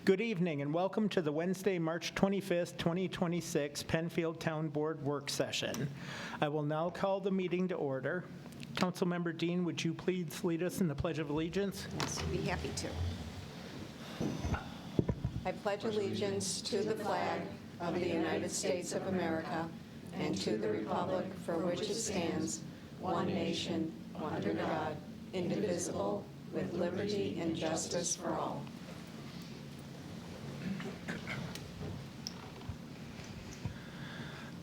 Good evening and welcome to the Wednesday, March 25th, 2026 Penfield Town Board Work Session. I will now call the meeting to order. Councilmember Dean, would you please lead us in the Pledge of Allegiance? Yes, I'd be happy to. I pledge allegiance to the flag of the United States of America and to the republic for which it stands, one nation, under God, indivisible, with liberty and justice for all.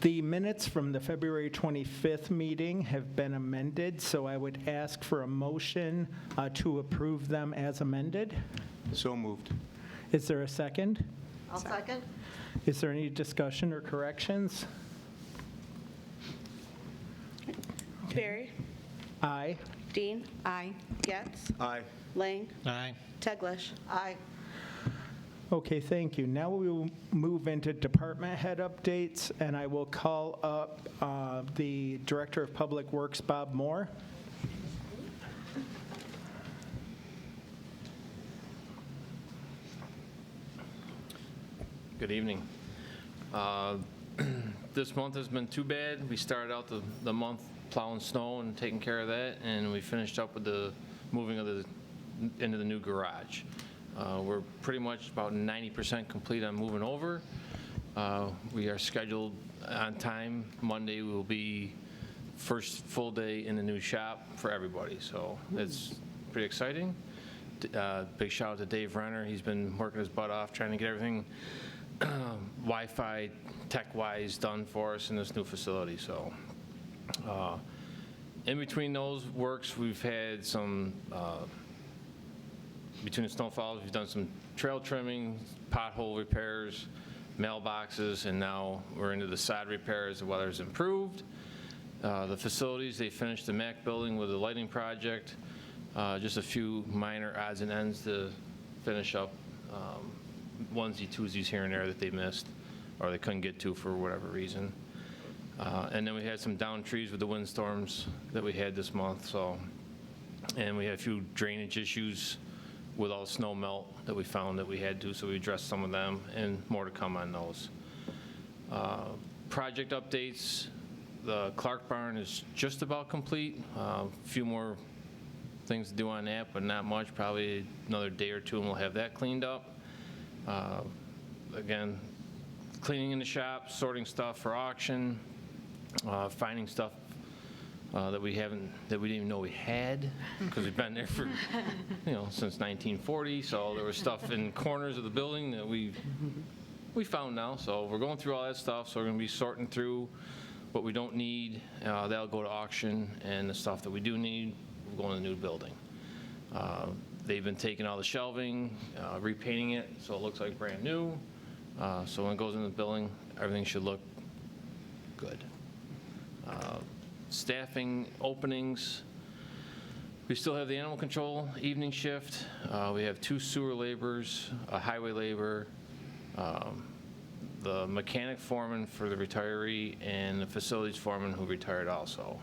The minutes from the February 25th meeting have been amended, so I would ask for a motion to approve them as amended. So moved. Is there a second? I'll second. Is there any discussion or corrections? Barry. Aye. Dean. Aye. Getz. Aye. Lang. Aye. Teglash. Aye. Okay, thank you. Now we will move into department head updates, and I will call up the Director of Public Works, Bob Moore. Good evening. This month has been too bad. We started out the month plowing snow and taking care of that, and we finished up with the moving of into the new garage. We're pretty much about 90% complete on moving over. We are scheduled on time. Monday will be first full day in the new shop for everybody, so it's pretty exciting. Big shout out to Dave Renner. He's been working his butt off trying to get everything Wi-Fi tech-wise done for us in this new facility. So in between those works, we've had some between the snowfalls, we've done some trail trimming, pothole repairs, mailboxes, and now we're into the sod repairs. The weather's improved. The facilities, they finished the MAC building with a lighting project. Just a few minor odds and ends to finish up onesie twosies here and there that they missed or they couldn't get to for whatever reason. And then we had some down trees with the windstorms that we had this month. So, and we had a few drainage issues with all the snow melt that we found that we had to, so we addressed some of them, and more to come on those. Project updates, the Clark barn is just about complete. A few more things to do on that, but not much, probably another day or two and we'll have that cleaned up. Again, cleaning in the shop, sorting stuff for auction, finding stuff that we didn't even know we had, because we've been there for, since 1940. So there was stuff in corners of the building that we found now. So we're going through all that stuff. So we're going to be sorting through what we don't need. That'll go to auction, and the stuff that we do need will go in the new building. They've been taking all the shelving, repainting it so it looks like brand new. So when it goes in the building, everything should look good. Staffing openings, we still have the animal control evening shift. We have 2 sewer laborers, a highway laborer, the mechanic foreman for the retiree, and the facilities foreman who retired also.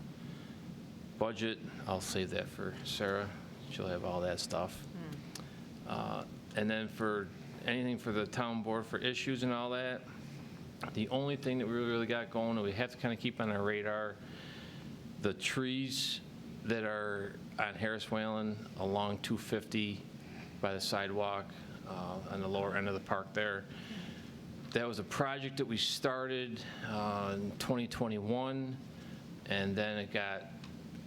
Budget, I'll save that for Sarah. She'll have all that stuff. And then for anything for the town board for issues and all that, the only thing that we really got going that we have to kind of keep on our radar, the trees that are on Harris Whalen along 250 by the sidewalk on the lower end of the park there. That was a project that we started in 2021, and then it got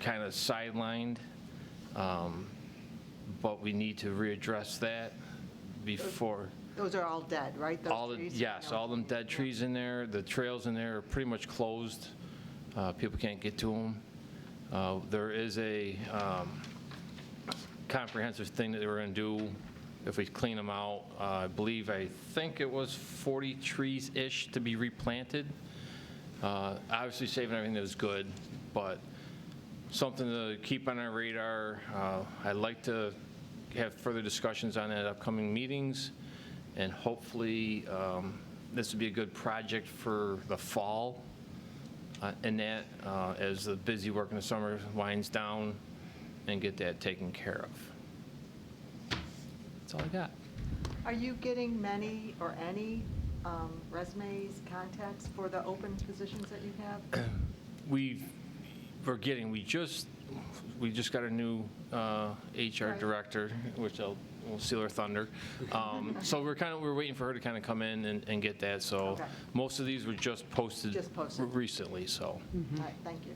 kind of sidelined, but we need to readdress that before. Those are all dead, right? Those trees? Yes, all them dead trees in there. The trails in there are pretty much closed. People can't get to them. There is a comprehensive thing that we're going to do if we clean them out. I think it was 40 trees-ish to be replanted. Obviously saving everything that was good, but something to keep on our radar. I'd like to have further discussions on that at upcoming meetings, and hopefully this would be a good project for the fall. And that, as the busy work in the summer winds down, and get that taken care of. That's all I got. Are you getting many or any resumes, contacts for the open positions that you have? We just got a new HR director, which will steal her thunder. So we're waiting for her to kind of come in and get that. So Okay. most of these were just posted recently, so. All right, thank you.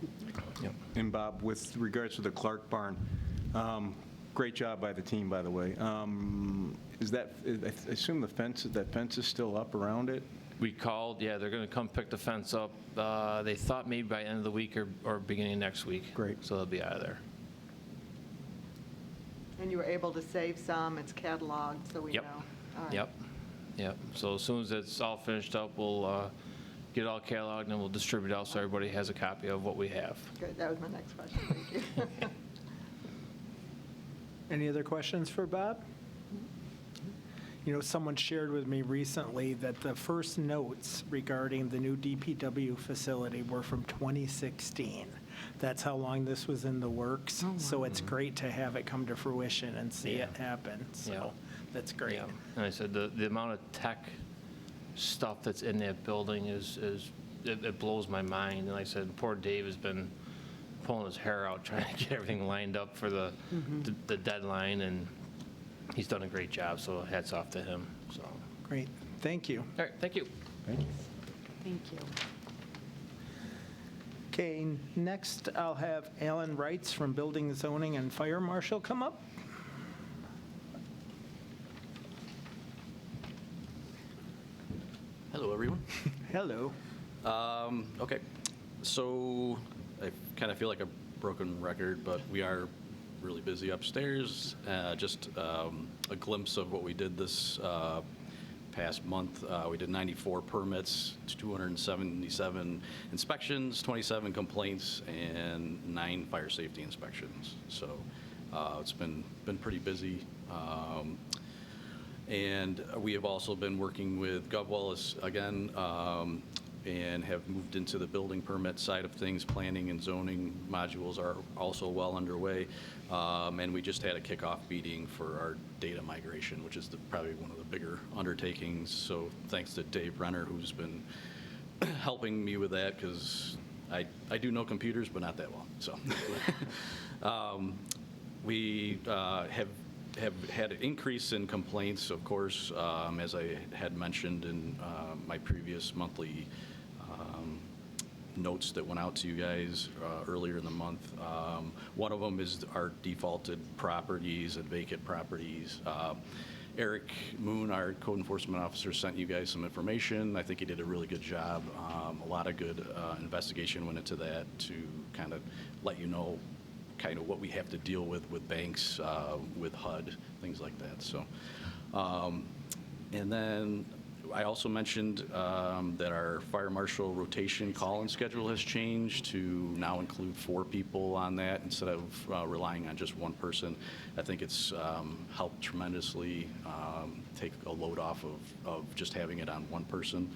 Yep. And Bob, with regards to the Clark barn, great job by the team, by the way. I assume that fence is still up around it? We called, yeah, they're going to come pick the fence up. They thought maybe by end of the week or beginning of next week. Great. So they'll be out of there. And you were able to save some, it's cataloged, so we know. Yep. All right. Yep. So as soon as it's all finished up, we'll get it all cataloged and we'll distribute it out so everybody has a copy of what we have. Good, that was my next question, thank you. Any other questions for Bob? You know, someone shared with me recently that the first notes regarding the new DPW facility were from 2016. That's how long this was in the works. So it's great to have it come to fruition and see it happen. Yeah. So that's great. Yeah. And I said the amount of tech stuff that's in that building it blows my mind. And I said, poor Dave has been pulling his hair out trying to get everything lined up for the deadline, and he's done a great job, so hats off to him. So, all Great. Thank you. right, thank you. Thank you. Thank you. Okay, next I'll have Alan Wrights from Building, Zoning, and Fire Marshal come up. Hello, everyone. Hello. Okay, so I kind of feel like a broken record, but we are really busy upstairs. Just a glimpse of what we did this past month. We did 94 permits, 277 inspections, 27 complaints, and 9 fire safety inspections. So it's been pretty busy. And we have also been working with GovWell again, and have moved into the building permit side of things. Planning and zoning modules are also well underway. And we just had a kickoff meeting for our data migration, which is probably one of the bigger undertakings. So thanks to Dave Renner, who's been helping me with that, because I do know computers, but not that well. So we have had an increase in complaints, of course, as I had mentioned in my previous monthly notes that went out to you guys earlier in the month. One of them is our defaulted properties and vacant properties. Eric Moon, our code enforcement officer, sent you guys some information. I think he did a really good job. A lot of good investigation went into that to kind of let you know kind of what we have to deal with banks, with HUD, things like that. So, and then I also mentioned that our fire marshal rotation call-in schedule has changed to now include 4 people on that instead of relying on just one person. I think it's helped tremendously take a load off of just having it on one person.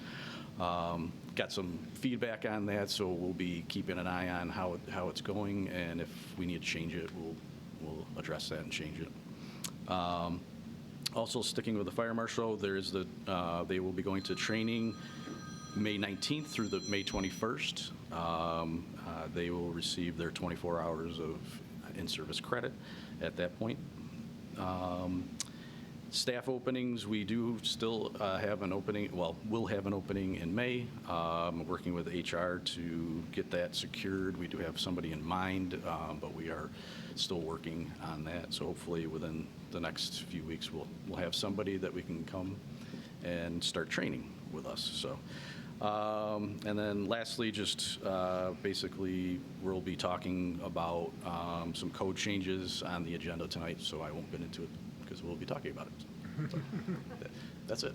Got some feedback on that, so we'll be keeping an eye on how it's going, and if we need to change it, we'll address that and change it. Also, sticking with the fire marshal, they will be going to training May 19th through the May 21st. They will receive their 24 hours of in-service credit at that point. Staff openings, we do still have an opening, well, we'll have an opening in May. Working with HR to get that secured. We do have somebody in mind, but we are still working on that. So hopefully within the next few weeks, we'll have somebody that we can come and start training with us. So, and then lastly, just basically, we'll be talking about some code changes on the agenda tonight, so I won't get into it because we'll be talking about it. So, that's it.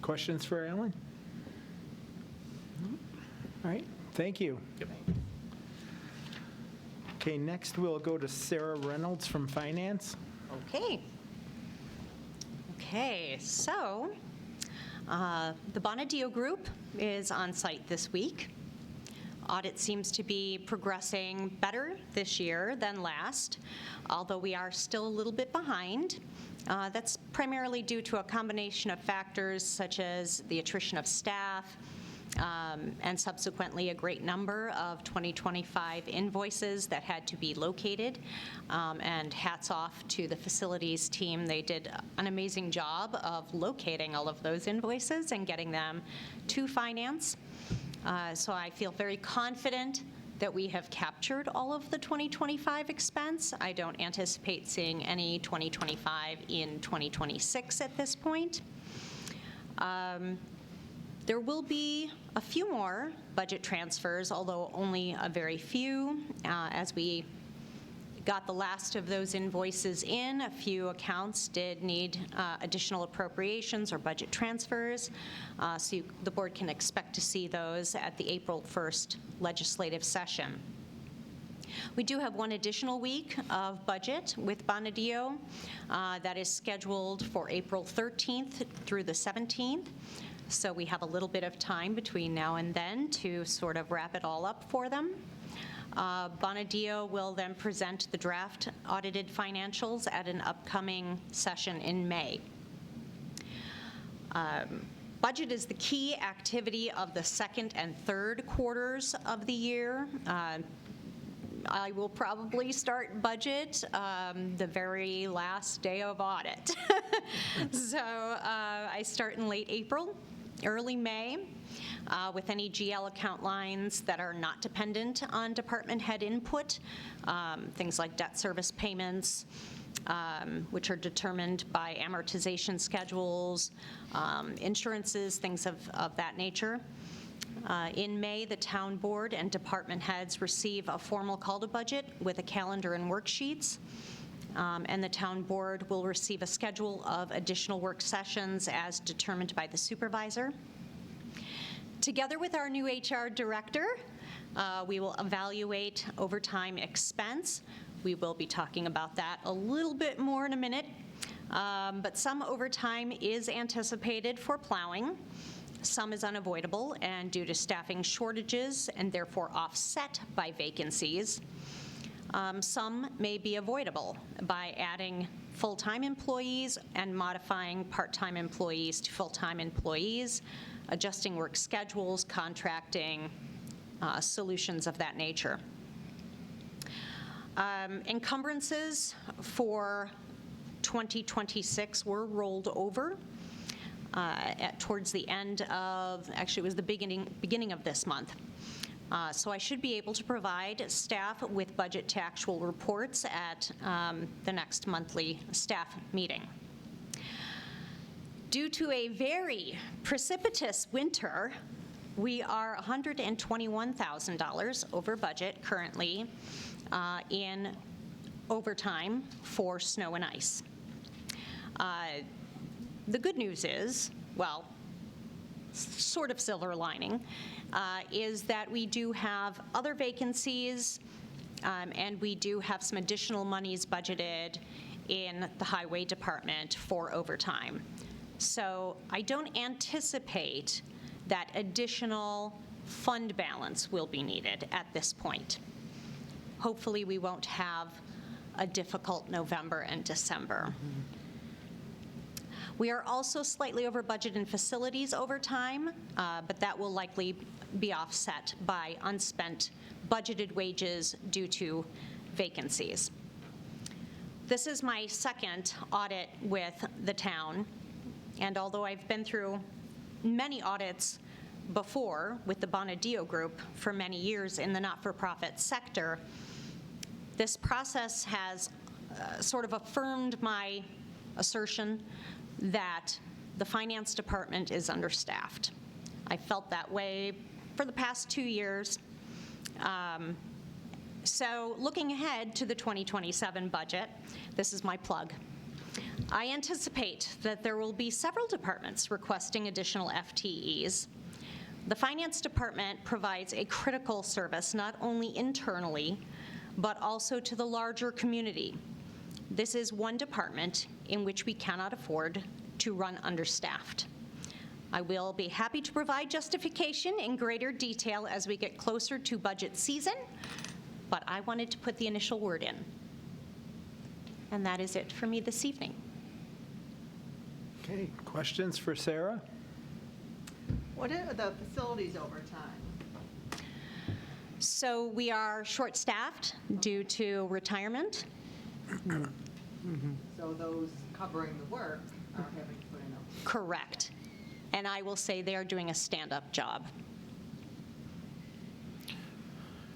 Questions for Alan? All right, thank you. Yep. Okay, next we'll go to Sarah Reynolds from Finance. Okay, so the Bonadio Group is on site this week. Audit seems to be progressing better this year than last, although we are still a little bit behind. That's primarily due to a combination of factors such as the attrition of staff, and subsequently a great number of 2025 invoices that had to be located. And hats off to the facilities team. They did an amazing job of locating all of those invoices and getting them to finance. So I feel very confident that we have captured all of the 2025 expense. I don't anticipate seeing any 2025 in 2026 at this point. There will be a few more budget transfers, although only a very few. As we got the last of those invoices in, a few accounts did need additional appropriations or budget transfers. So the board can expect to see those at the April 1st legislative session. We do have one additional week of budget with Bonadillo that is scheduled for April 13th through the 17th. So we have a little bit of time between now and then to sort of wrap it all up for them. Bonadillo will then present the draft audited financials at an upcoming session in May. Budget is the key activity of the second and third quarters of the year. I will probably start budget the very last day of audit. So I start in late April, early May, with any GL account lines that are not dependent on department head input, things like debt service payments, which are determined by amortization schedules, insurances, things of that nature. In May, the town board and department heads receive a formal call to budget with a calendar and worksheets. And the town board will receive a schedule of additional work sessions as determined by the supervisor. Together with our new HR director, we will evaluate overtime expense. We will be talking about that a little bit more in a minute. But some overtime is anticipated for plowing. Some is unavoidable and due to staffing shortages and therefore offset by vacancies. Some may be avoidable by adding full-time employees and modifying part-time employees to full-time employees, adjusting work schedules, contracting, solutions of that nature. Encumbrances for 2026 were rolled over towards the end of, actually it was the beginning of this month. So I should be able to provide staff with budget to actual reports at the next monthly staff meeting. Due to a very precipitous winter, we are $121,000 over budget currently in overtime for snow and ice. The good news is, well, sort of silver lining, is that we do have other vacancies and we do have some additional monies budgeted in the highway department for overtime. So I don't anticipate that additional fund balance will be needed at this point. Hopefully we won't have a difficult November and December. We are also slightly over budget in facilities overtime, but that will likely be offset by unspent budgeted wages due to vacancies. This is my second audit with the town, and although I've been through many audits before with the Bonadillo Group for many years in the not-for-profit sector, this process has sort of affirmed my assertion that the finance department is understaffed. I felt that way for the past 2 years. So looking ahead to the 2027 budget, this is my plug. I anticipate that there will be several departments requesting additional FTEs. The finance department provides a critical service not only internally, but also to the larger community. This is one department in which we cannot afford to run understaffed. I will be happy to provide justification in greater detail as we get closer to budget season, but I wanted to put the initial word in. And that is it for me this evening. Okay, questions for Sarah? What are the facilities overtime? So we are short-staffed due to retirement. So those covering the work are having to put in those. Correct. And I will say they are doing a stand-up job.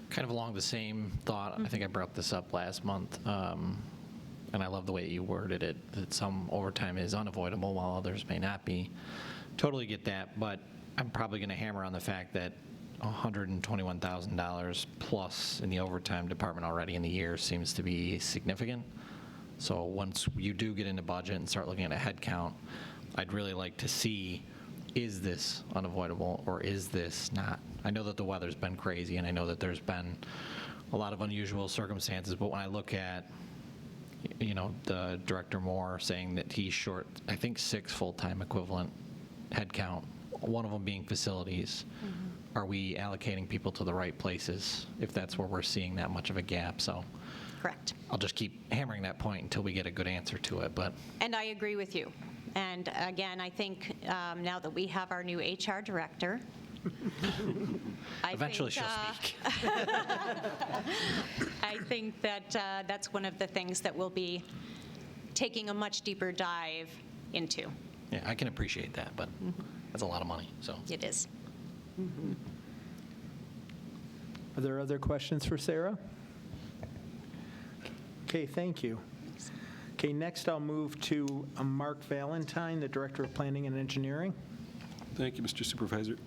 Kind of along the same thought, I think I brought this up last month, and I love the way you worded it, that some overtime is unavoidable while others may not be. Totally get that, but I'm probably going to hammer on the fact that $121,000 plus in the overtime department already in the year seems to be significant. So once you do get into budget and start looking at a head count, I'd really like to see, is this unavoidable or is this not? I know that the weather's been crazy and I know that there's been a lot of unusual circumstances, but when I look at, you know, the Director Moore saying that he's short, I think 6 full-time equivalent head count, one of them being facilities. Are we allocating people to the right places if that's where we're seeing that much of a gap? So Correct. I'll just keep hammering that point until we get a good answer to it, but. And I agree with you. And again, I think now that we have our new HR director, Eventually she'll speak. I think that that's one of the things that we'll be taking a much deeper dive into. Yeah, I can appreciate that, but that's a lot of money, so. It is. Are there other questions for Sarah? Okay, thank you. Okay, next I'll move to Mark Valentine, the Director of Planning and Engineering. Thank you, Mr. Supervisor.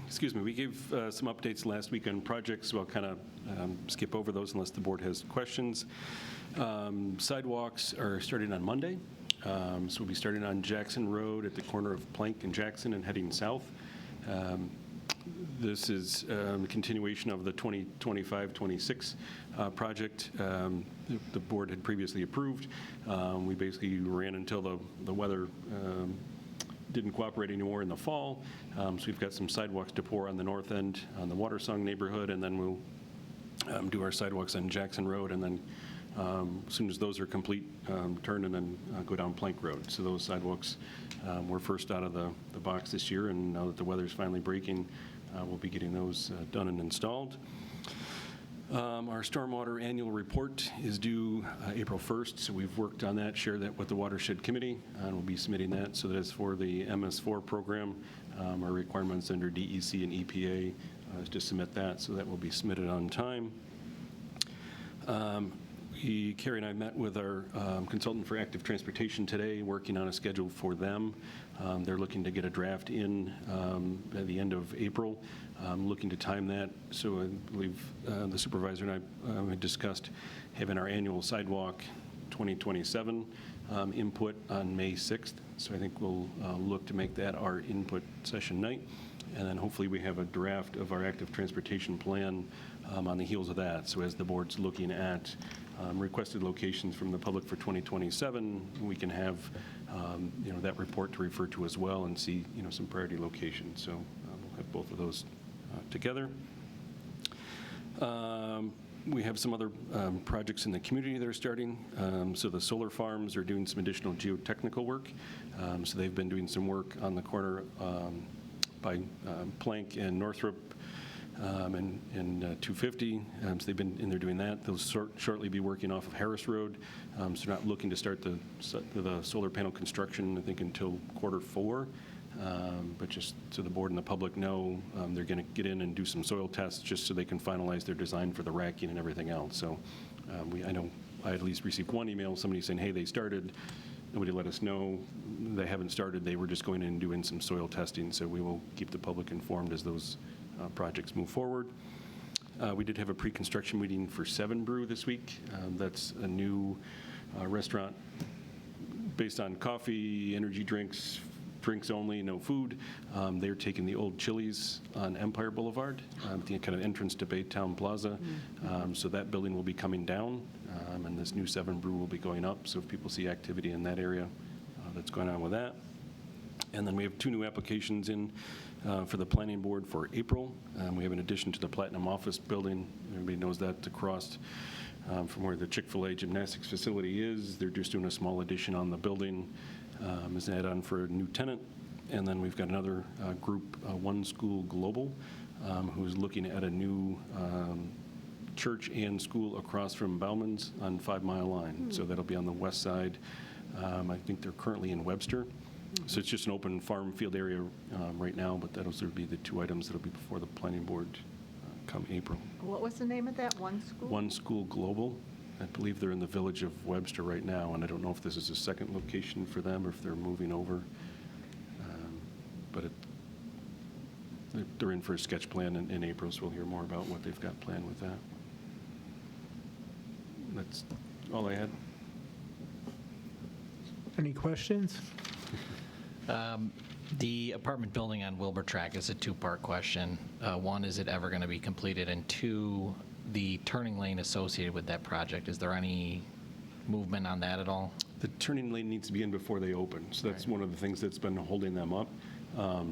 Excuse me, we gave some updates last week on projects, so I'll kind of skip over those unless the board has questions. Sidewalks are starting on Monday, so we'll be starting on Jackson Road at the corner of Plank and Jackson and heading south. This is a continuation of the 2025-26 project the board had previously approved. We basically ran until the weather didn't cooperate anymore in the fall. So we've got some sidewalks to pour on the north end on the Watersong neighborhood, and then we'll do our sidewalks on Jackson Road, and then as soon as those are complete, turn and then go down Plank Road. So those sidewalks were first out of the box this year, and now that the weather's finally breaking, we'll be getting those done and installed. Our stormwater annual report is due April 1st, so we've worked on that, shared that with the Watershed Committee, and we'll be submitting that. So that is for the MS4 program. Our requirements under DEC and EPA is to submit that, so that will be submitted on time. Carrie and I met with our consultant for active transportation today, working on a schedule for them. They're looking to get a draft in at the end of April, looking to time that. So I believe the supervisor and I had discussed having our annual sidewalk 2027 input on May 6th. So I think we'll look to make that our input session night. And then hopefully we have a draft of our active transportation plan on the heels of that. So as the board's looking at requested locations from the public for 2027, we can have that report to refer to as well and see some priority locations. So we'll have both of those together. We have some other projects in the community that are starting. So the solar farms are doing some additional geotechnical work. So they've been doing some work on the corner by Plank and Northrop and 250. So they've been in there doing that. They'll shortly be working off of Harris Road. So they're not looking to start the solar panel construction, I think, until Q4. But just so the board and the public know, they're going to get in and do some soil tests just so they can finalize their design for the racking and everything else. So I know I at least received one email, somebody saying, hey, they started. Nobody let us know they haven't started. They were just going in and doing some soil testing. So we will keep the public informed as those projects move forward. We did have a pre-construction meeting for 7 Brew this week. That's a new restaurant based on coffee, energy drinks only, no food. They're taking the old Chili's on Empire Boulevard, the kind of entrance to Baytown Plaza. So that building will be coming down, and this new 7 Brew will be going up. So if people see activity in that area, that's going on with that. And then we have 2 new applications in for the planning board for April. We have an addition to the Platinum Office Building. Everybody knows that across from where the Chick-fil-A gymnastics facility is. They're just doing a small addition on the building as an add-on for a new tenant. And then we've got another group, One School Global, who's looking at a new church and school across from Bauman's on 5 Mile Line. So that'll be on the west side. I think they're currently in Webster. So it's just an open farm field area right now, but that'll sort of be the 2 items that'll be before the planning board come April. What was the name of that one school? One School Global. I believe they're in the village of Webster right now, and I don't know if this is a second location for them or if they're moving over. But they're in for a sketch plan in April, so we'll hear more about what they've got planned with that. That's all I had. Any questions? The apartment building on Wilbur Track is a 2-part question. 1, is it ever going to be completed? And 2, the turning lane associated with that project, is there any movement on that at all? The turning lane needs to be in before they open, so that's one of the things that's been holding them up.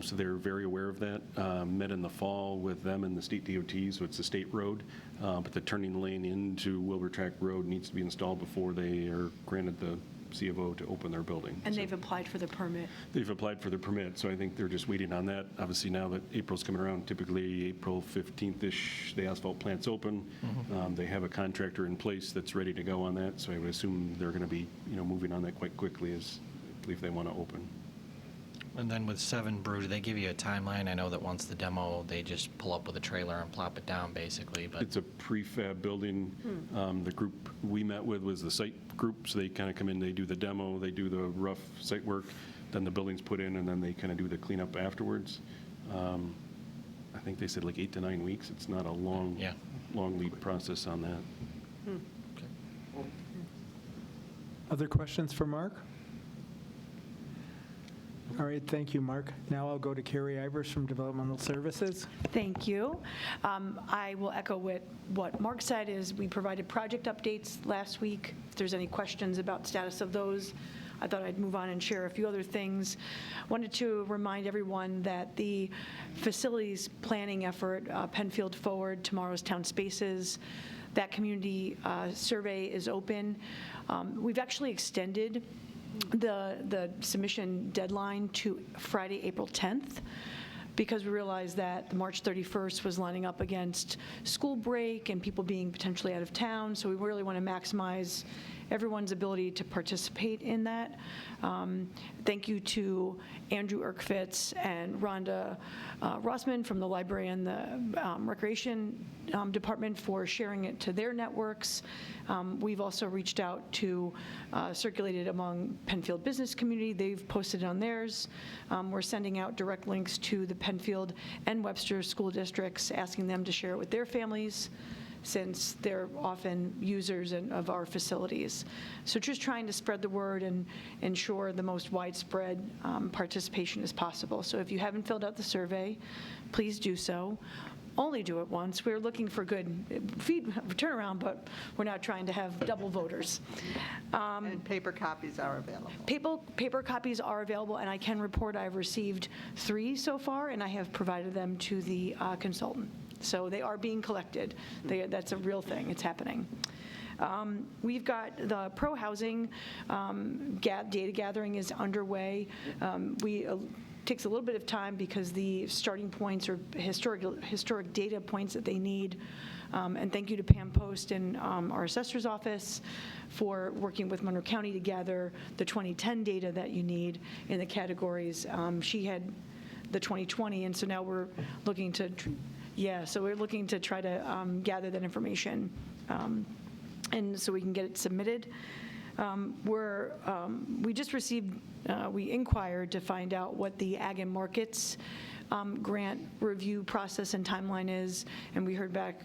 So they're very aware of that. Met in the fall with them and the state DOT, so it's a state road. But the turning lane into Wilbur Track Road needs to be installed before they are granted the C of O to open their building. And So they've applied for the permit. they've applied for the permit, so I think they're just waiting on that. Obviously, now that April's coming around, typically April 15th-ish, the asphalt plant's open. They have a contractor in place that's ready to go on that, so I would assume they're going to be, moving on that quite quickly as I believe they want to open. And then with 7 Brew, do they give you a timeline? I know that once the demo, they just pull up with a trailer and plop it down, basically, but... It's a prefab building. The group we met with was the site group, so they kind of come in, they do the demo, they do the rough site work, then the building's put in, and then they kind of do the cleanup afterwards. I think they said like 8 to 9 weeks. It's not a long lead process on that. Other questions for Mark? All right, thank you, Mark. Now I'll go to Carrie Ivers from Developmental Services. Thank you. I will echo what Mark said, is we provided project updates last week. If there's any questions about status of those, I thought I'd move on and share a few other things. Wanted to remind everyone that the facilities planning effort, Penfield Forward, Tomorrow's Town Spaces, that community survey is open. We've actually extended the submission deadline to Friday, April 10th, because we realized that the March 31st was lining up against school break and people being potentially out of town, so we really want to maximize everyone's ability to participate in that. Thank you to Andrew Erkfitz and Rhonda Rossman from the library and the Recreation Department for sharing it to their networks. We've also reached out to circulated among Penfield business community. They've posted on theirs. We're sending out direct links to the Penfield and Webster school districts, asking them to share it with their families, since they're often users of our facilities. So just trying to spread the word and ensure the most widespread participation as possible. So if you haven't filled out the survey, please do so. Only do it once. We're looking for good turnaround, but we're not trying to have double voters. And paper copies are available. Paper copies are available, and I can report I've received 3 so far, and I have provided them to the consultant. So they are being collected. That's a real thing. It's happening. We've got the pro-housing data gathering is underway. Takes a little bit of time because the starting points are historic data points that they need. And thank you to Pam Post and our assessor's office for working with Monroe County to gather the 2010 data that you need in the categories. She had the 2020, and so now we're looking to try to gather that information, and so we can get it submitted. We just received, we inquired to find out what the Ag and Markets grant review process and timeline is, and we heard back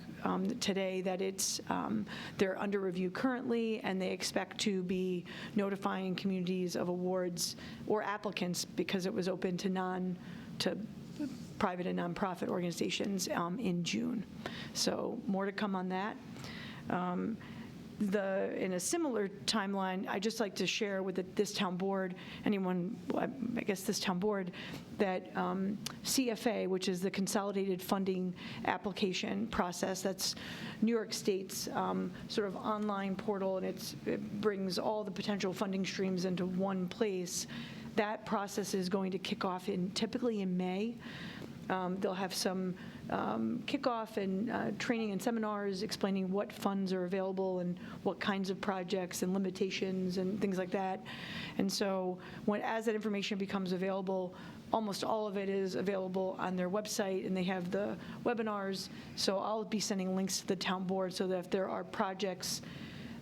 today that they're under review currently, and they expect to be notifying communities of awards or applicants, because it was open to private and nonprofit organizations in June. So more to come on that. In a similar timeline, I'd just like to share with this town board, I guess this town board, that CFA, which is the Consolidated Funding Application Process, that's New York State's sort of online portal, and it brings all the potential funding streams into one place. That process is going to kick off typically in May. They'll have some kickoff and training and seminars explaining what funds are available and what kinds of projects and limitations and things like that. And so as that information becomes available, almost all of it is available on their website, and they have the webinars. So I'll be sending links to the town board so that if there are projects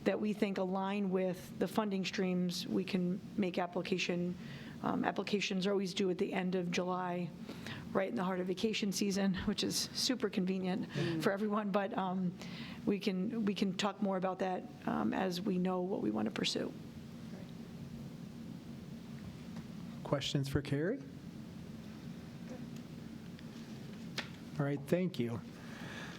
that we think align with the funding streams, we can make applications are always due at the end of July, right in the heart of vacation season, which is super convenient for everyone. But we can talk more about that as we know what we want to pursue. Questions for Carrie? All right, thank you.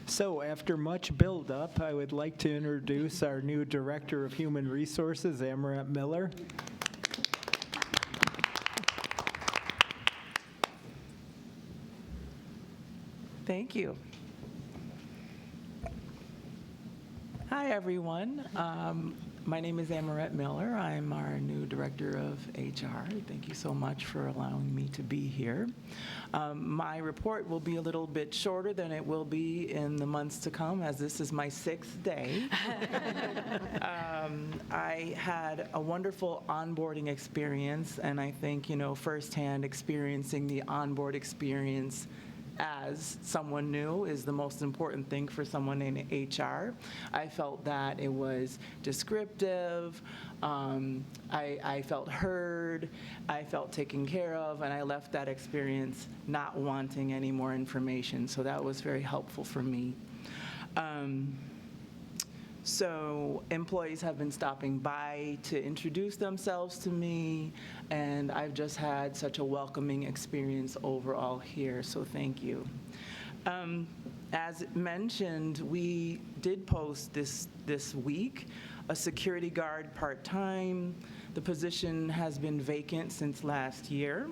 So after much buildup, I would like to introduce our new Director of Human Resources, Amaret Miller. Thank you. Hi, everyone. My name is Amaret Miller. I'm our new Director of HR. Thank you so much for allowing me to be here. My report will be a little bit shorter than it will be in the months to come, as this is my 6th day. I had a wonderful onboarding experience, and I think, firsthand experiencing the onboard experience as someone new is the most important thing for someone in HR. I felt that it was descriptive, I felt heard, I felt taken care of, and I left that experience not wanting any more information, so that was very helpful for me. So employees have been stopping by to introduce themselves to me, and I've just had such a welcoming experience overall here, so thank you. As mentioned, we did post this week a security guard part-time. The position has been vacant since last year.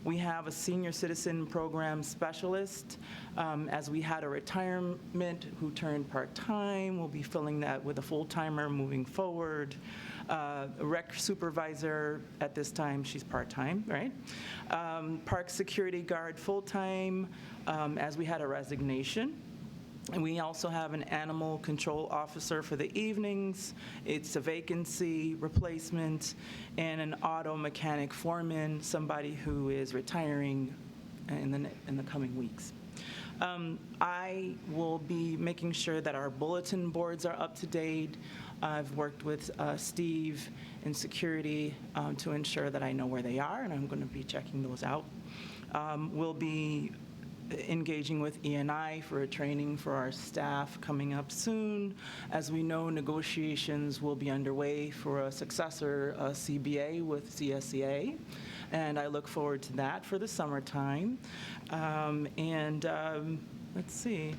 We have a senior citizen program specialist. As we had a retirement who turned part-time, we'll be filling that with a full-timer moving forward. A rec supervisor, at this time, she's part-time, right? Park security guard full-time, as we had a resignation. And we also have an animal control officer for the evenings. It's a vacancy replacement, and an auto mechanic foreman, somebody who is retiring in the coming weeks. I will be making sure that our bulletin boards are up to date. I've worked with Steve in security to ensure that I know where they are, and I'm going to be checking those out. We'll be engaging with E&I for a training for our staff coming up soon. As we know, negotiations will be underway for a successor CBA with CSEA, and I look forward to that for the summertime. Let's see.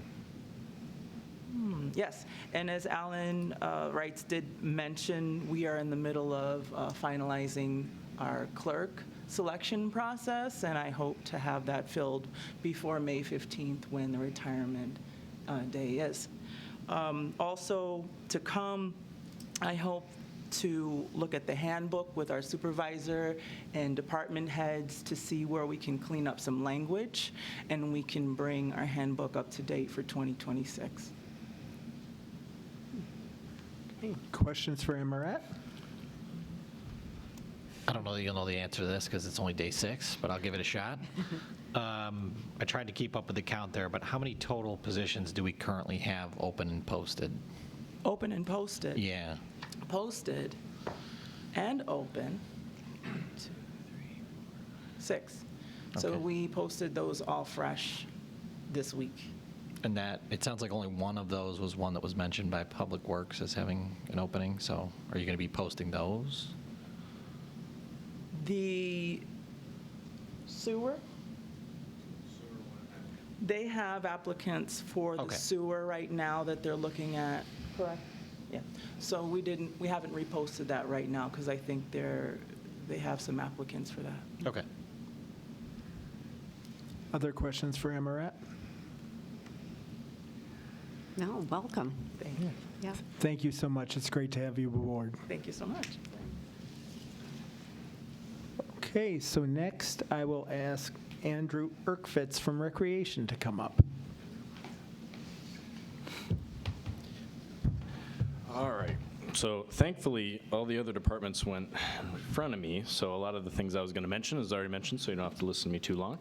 Yes, and as Alan Wrights did mention, we are in the middle of finalizing our clerk selection process, and I hope to have that filled before May 15th when the retirement day is. Also to come, I hope to look at the handbook with our supervisor and department heads to see where we can clean up some language, and we can bring our handbook up to date for 2026. Questions for Amaret? I don't know that you'll know the answer to this because it's only day 6, but I'll give it a shot. I tried to keep up with the count there, but how many total positions do we currently have open and posted? Open and posted? Yeah. Posted and open. 1, 2, 3, 4, 6. So Okay. we posted those all fresh this week. And that, it sounds like only one of those was one that was mentioned by Public Works as having an opening, so are you going to be posting those? The sewer? They have applicants for the Okay. sewer right now that they're looking at. Correct. Yeah. So we haven't reposted that right now because I think they have some applicants for that. Okay. Other questions for Amaret? No, welcome. Thank you. Yeah. Thank you so much. It's great to have you aboard. Thank you so much. Okay, so next I will ask Andrew Erkfitz from Recreation to come up. All right. So thankfully, all the other departments went in front of me, so a lot of the things I was going to mention is already mentioned, so you don't have to listen to me too long.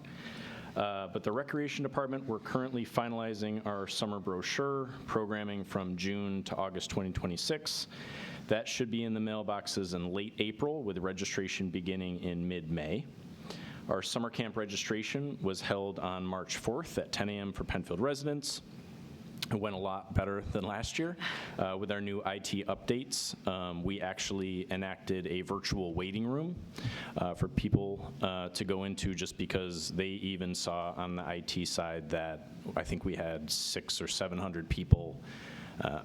But the Recreation Department, we're currently finalizing our summer brochure, programming from June to August 2026. That should be in the mailboxes in late April, with registration beginning in mid-May. Our summer camp registration was held on March 4th at 10 a.m. for Penfield residents. It went a lot better than last year. With our new IT updates, we actually enacted a virtual waiting room for people to go into, just because they even saw on the IT side that I think we had 600 or 700 people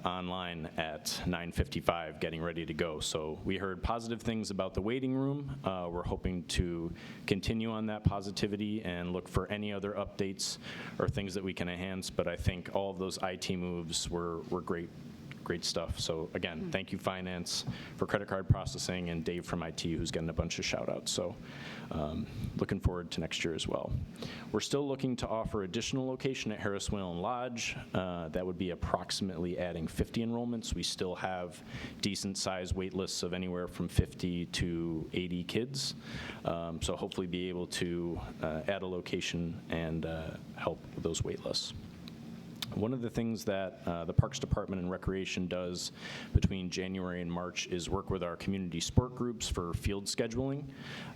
online at 9:55 getting ready to go. So we heard positive things about the waiting room. We're hoping to continue on that positivity and look for any other updates or things that we can enhance. But I think all of those IT moves were great stuff. So again, thank you, Finance, for credit card processing, and Dave from IT, who's getting a bunch of shout outs. So looking forward to next year as well. We're still looking to offer additional location at Harris Whalen Lodge. That would be approximately adding 50 enrollments. We still have decent sized wait lists of anywhere from 50 to 80 kids. So hopefully be able to add a location and help with those wait lists. One of the things that the Parks Department and Recreation does between January and March is work with our community sport groups for field scheduling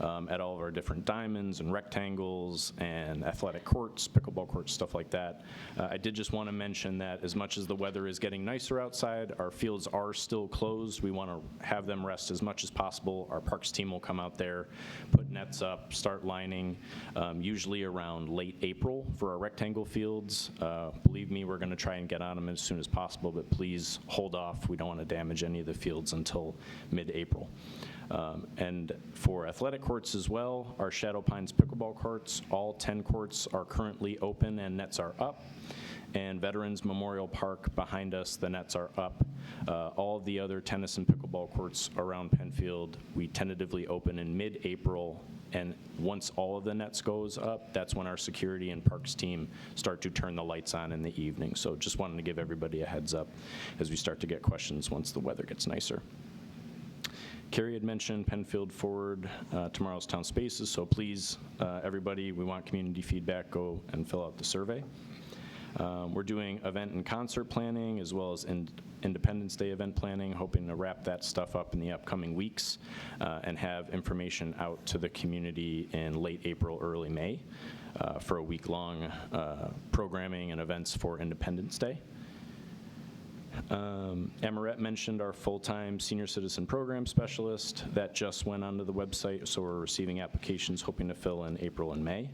at all of our different diamonds and rectangles and athletic courts, pickleball courts, stuff like that. I did just want to mention that as much as the weather is getting nicer outside, our fields are still closed. We want to have them rest as much as possible. Our parks team will come out there, put nets up, start lining, usually around late April for our rectangle fields. Believe me, we're going to try and get on them as soon as possible, but please hold off. We don't want to damage any of the fields until mid-April. And for athletic courts as well, our Shadow Pines pickleball courts, all 10 courts are currently open and nets are up. And Veterans Memorial Park behind us, the nets are up. All of the other tennis and pickleball courts around Penfield, we tentatively open in mid-April. And once all of the nets goes up, that's when our security and parks team start to turn the lights on in the evening. So just wanted to give everybody a heads up as we start to get questions once the weather gets nicer. Carrie had mentioned Penfield Forward, tomorrow's town spaces. So please, everybody, we want community feedback. Go and fill out the survey. We're doing event and concert planning as well as Independence Day event planning, hoping to wrap that stuff up in the upcoming weeks and have information out to the community in late April, early May for a week-long programming and events for Independence Day. Amaret mentioned our full-time senior citizen program specialist. That just went onto the website, so we're receiving applications, hoping to fill in April and May.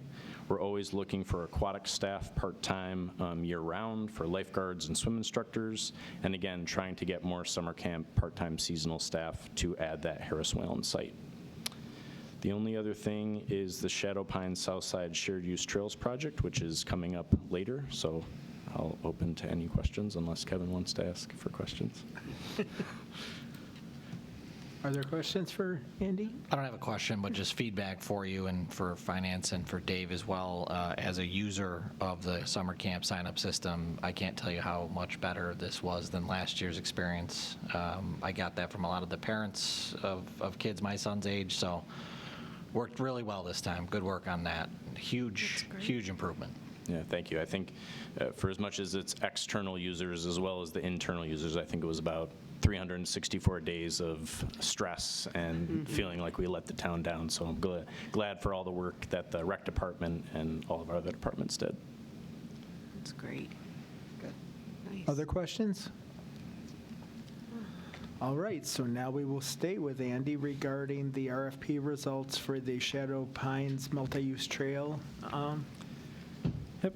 We're always looking for aquatic staff part-time year-round for lifeguards and swim instructors, and again, trying to get more summer camp part-time seasonal staff to add that Harris Whalen site. The only other thing is the Shadow Pines Southside Shared Use Trails project, which is coming up later, so I'll open to any questions unless Kevin wants to ask for questions. Are there questions for Andy? I don't have a question, but just feedback for you and for Finance and for Dave as well. As a user of the summer camp sign-up system, I can't tell you how much better this was than last year's experience. I got that from a lot of the parents of kids my son's age, so worked really well this time. Good work on that. Huge improvement. Yeah, thank you. I think for as much as it's external users as well as the internal users, I think it was about 364 days of stress and feeling like we let the town down. So I'm glad for all the work that the rec department and all of our other departments did. That's great. Good. Nice. Other questions? All right, so now we will stay with Andy regarding the RFP results for the Shadow Pines multi-use trail. Yep.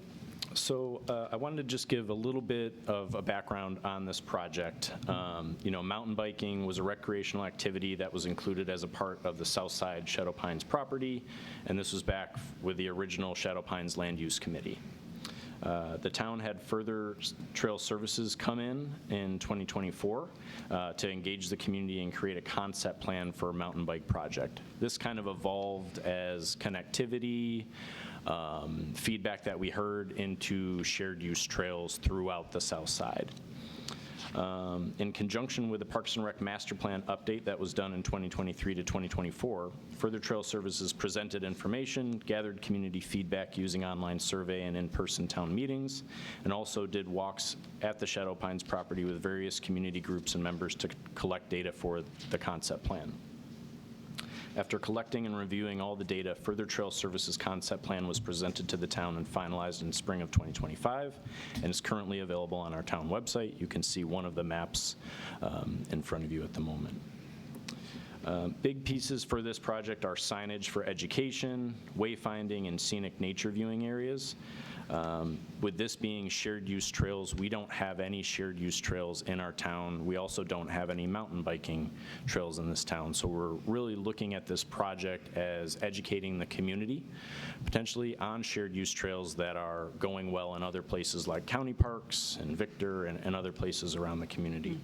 So I wanted to just give a little bit of a background on this project. Mountain biking was a recreational activity that was included as a part of the Southside Shadow Pines property, and this was back with the original Shadow Pines Land Use Committee. The town had further trail services come in 2024 to engage the community and create a concept plan for a mountain bike project. This kind of evolved as connectivity, feedback that we heard into shared use trails throughout the south side. In conjunction with the Parks and Rec Master Plan update that was done in 2023 to 2024, Further Trail Services presented information, gathered community feedback using online survey and in-person town meetings, and also did walks at the Shadow Pines property with various community groups and members to collect data for the concept plan. After collecting and reviewing all the data, Further Trail Services concept plan was presented to the town and finalized in spring of 2025 and is currently available on our town website. You can see one of the maps in front of you at the moment. Big pieces for this project are signage for education, wayfinding, and scenic nature viewing areas. With this being shared use trails, we don't have any shared use trails in our town. We also don't have any mountain biking trails in this town. So we're really looking at this project as educating the community, potentially on shared use trails that are going well in other places like county parks and Victor and other places around the community.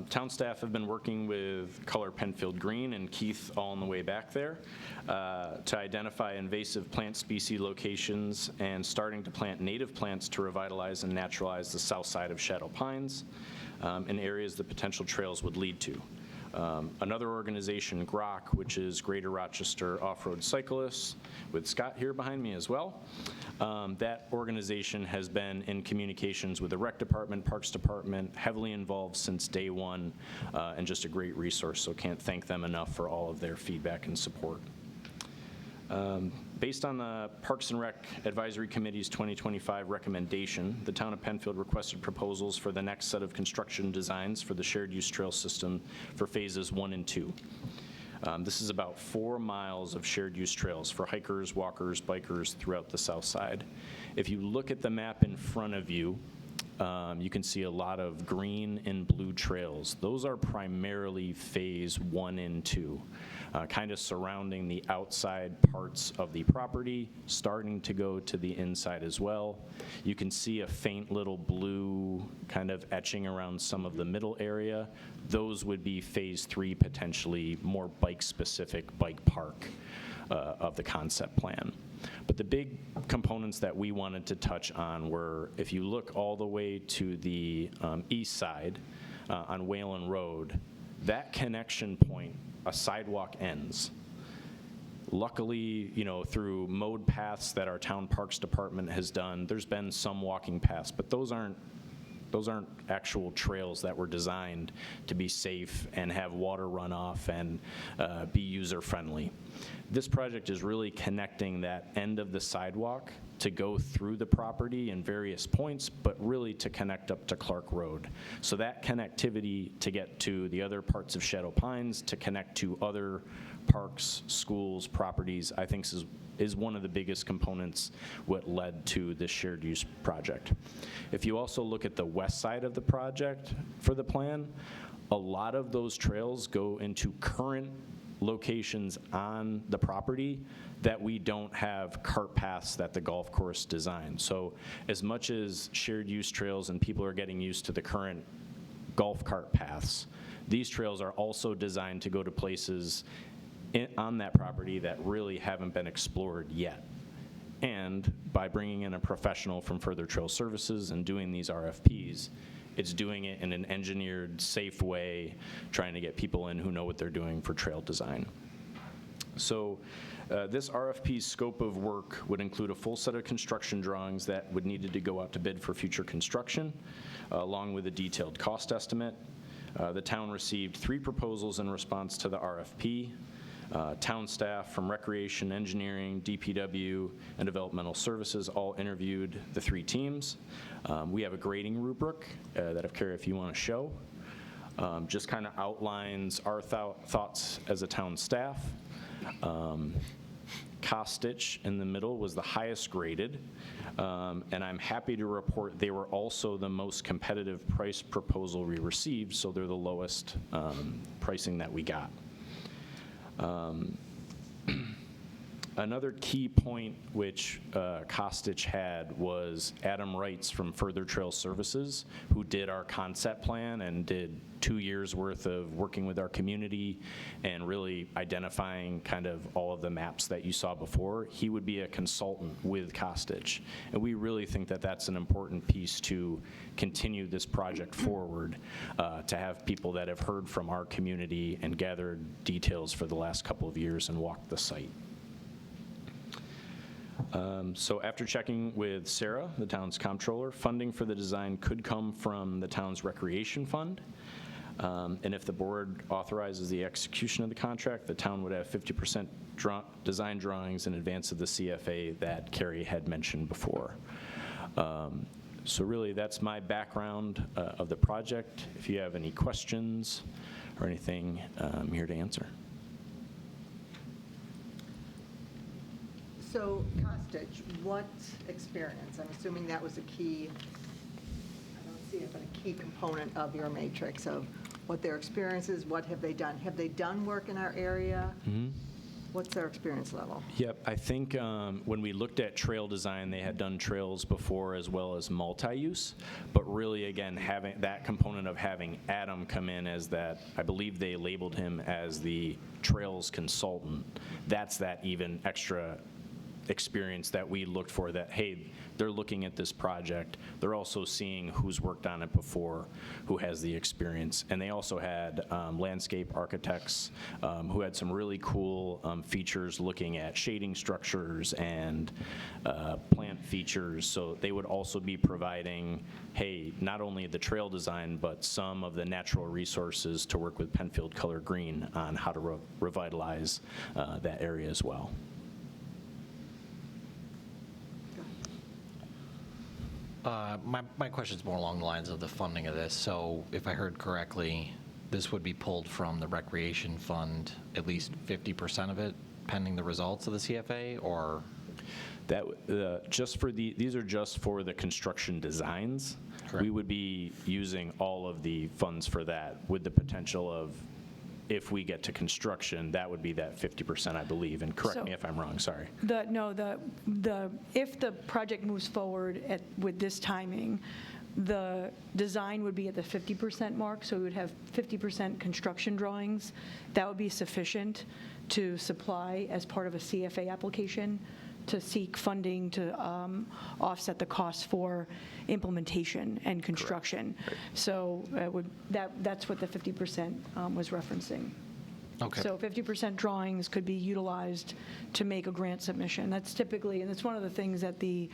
Town staff have been working with Color Penfield Green and Keith all on the way back there to identify invasive plant species locations and starting to plant native plants to revitalize and naturalize the south side of Shadow Pines in areas that potential trails would lead to. Another organization, GROC, which is Greater Rochester Off-Road Cyclists, with Scott here behind me as well. That organization has been in communications with the Rec Department, Parks Department, heavily involved since day one, and just a great resource, so can't thank them enough for all of their feedback and support. Based on the Parks and Rec Advisory Committee's 2025 recommendation, the Town of Penfield requested proposals for the next set of construction designs for the shared use trail system for phases 1 and 2. This is about 4 miles of shared use trails for hikers, walkers, bikers throughout the south side. If you look at the map in front of you, you can see a lot of green and blue trails. Those are primarily phase 1 and 2, kind of surrounding the outside parts of the property, starting to go to the inside as well. You can see a faint little blue kind of etching around some of the middle area. Those would be phase 3, potentially more bike-specific bike park of the concept plan. But the big components that we wanted to touch on were, if you look all the way to the east side on Whalen Road, that connection point, a sidewalk ends. Luckily, through mode paths that our town parks department has done, there's been some walking paths, but those aren't actual trails that were designed to be safe and have water runoff and be user-friendly. This project is really connecting that end of the sidewalk to go through the property in various points, but really to connect up to Clark Road. So that connectivity to get to the other parts of Shadow Pines, to connect to other parks, schools, properties, I think is one of the biggest components what led to this shared use project. If you also look at the west side of the project for the plan, a lot of those trails go into current locations on the property that we don't have cart paths that the golf course designed. So as much as shared use trails and people are getting used to the current golf cart paths, these trails are also designed to go to places on that property that really haven't been explored yet. And by bringing in a professional from Further Trail Services and doing these RFPs, it's doing it in an engineered, safe way, trying to get people in who know what they're doing for trail design. So this RFP's scope of work would include a full set of construction drawings that would needed to go out to bid for future construction, along with a detailed cost estimate. The town received 3 proposals in response to the RFP. Town staff from Recreation, Engineering, DPW, and Developmental Services all interviewed the 3 teams. We have a grading rubric that if you want to show, just kind of outlines our thoughts as a town staff, Kostich in the middle was the highest graded, and I'm happy to report they were also the most competitive price proposal we received, so they're the lowest pricing that we got. Another key point which Kostich had was Adam Wrights from Further Trail Services, who did our concept plan and did 2 years worth of working with our community and really identifying kind of all of the maps that you saw before. He would be a consultant with Kostich. And we really think that that's an important piece to continue this project forward, to have people that have heard from our community and gathered details for the last couple of years and walked the site. So after checking with Sarah, the town's comptroller, funding for the design could come from the town's recreation fund. And if the board authorizes the execution of the contract, the town would have 50% design drawings in advance of the CFA that Carrie had mentioned before. So really, that's my background of the project. If you have any questions or anything, I'm here to answer. So Kostich, what experience? I'm assuming that was a key, I don't see it, but a key component of your matrix of what their experience is, what have they done? Have they done work in our area? Mm-hmm. What's their experience level? Yep, I think when we looked at trail design, they had done trails before as well as multi-use, but really, again, having that component of having Adam come in as that, I believe they labeled him as the trails consultant, that's that even extra experience that we looked for, that, hey, they're looking at this project, they're also seeing who's worked on it before, who has the experience. And they also had landscape architects who had some really cool features looking at shading structures and plant features. So they would also be providing, hey, not only the trail design, but some of the natural resources to work with Penfield Color Green on how to revitalize that area as well. My question's more along the lines of the funding of this. So if I heard correctly, this would be pulled from the recreation fund, at least 50% of it, pending the results of the CFA, or? That just for these are just for the construction designs. Correct. We would be using all of the funds for that, with the potential of, if we get to construction, that would be that 50%, I believe. And correct me if I'm wrong, sorry. If the project moves forward with this timing, the design would be at the 50% mark, so we would have 50% construction drawings. That would be sufficient to supply as part of a CFA application to seek funding to offset the costs for implementation and construction. Right. So that's what the 50% was referencing. Okay. So 50% drawings could be utilized to make a grant submission. That's typically, and it's one of the things that the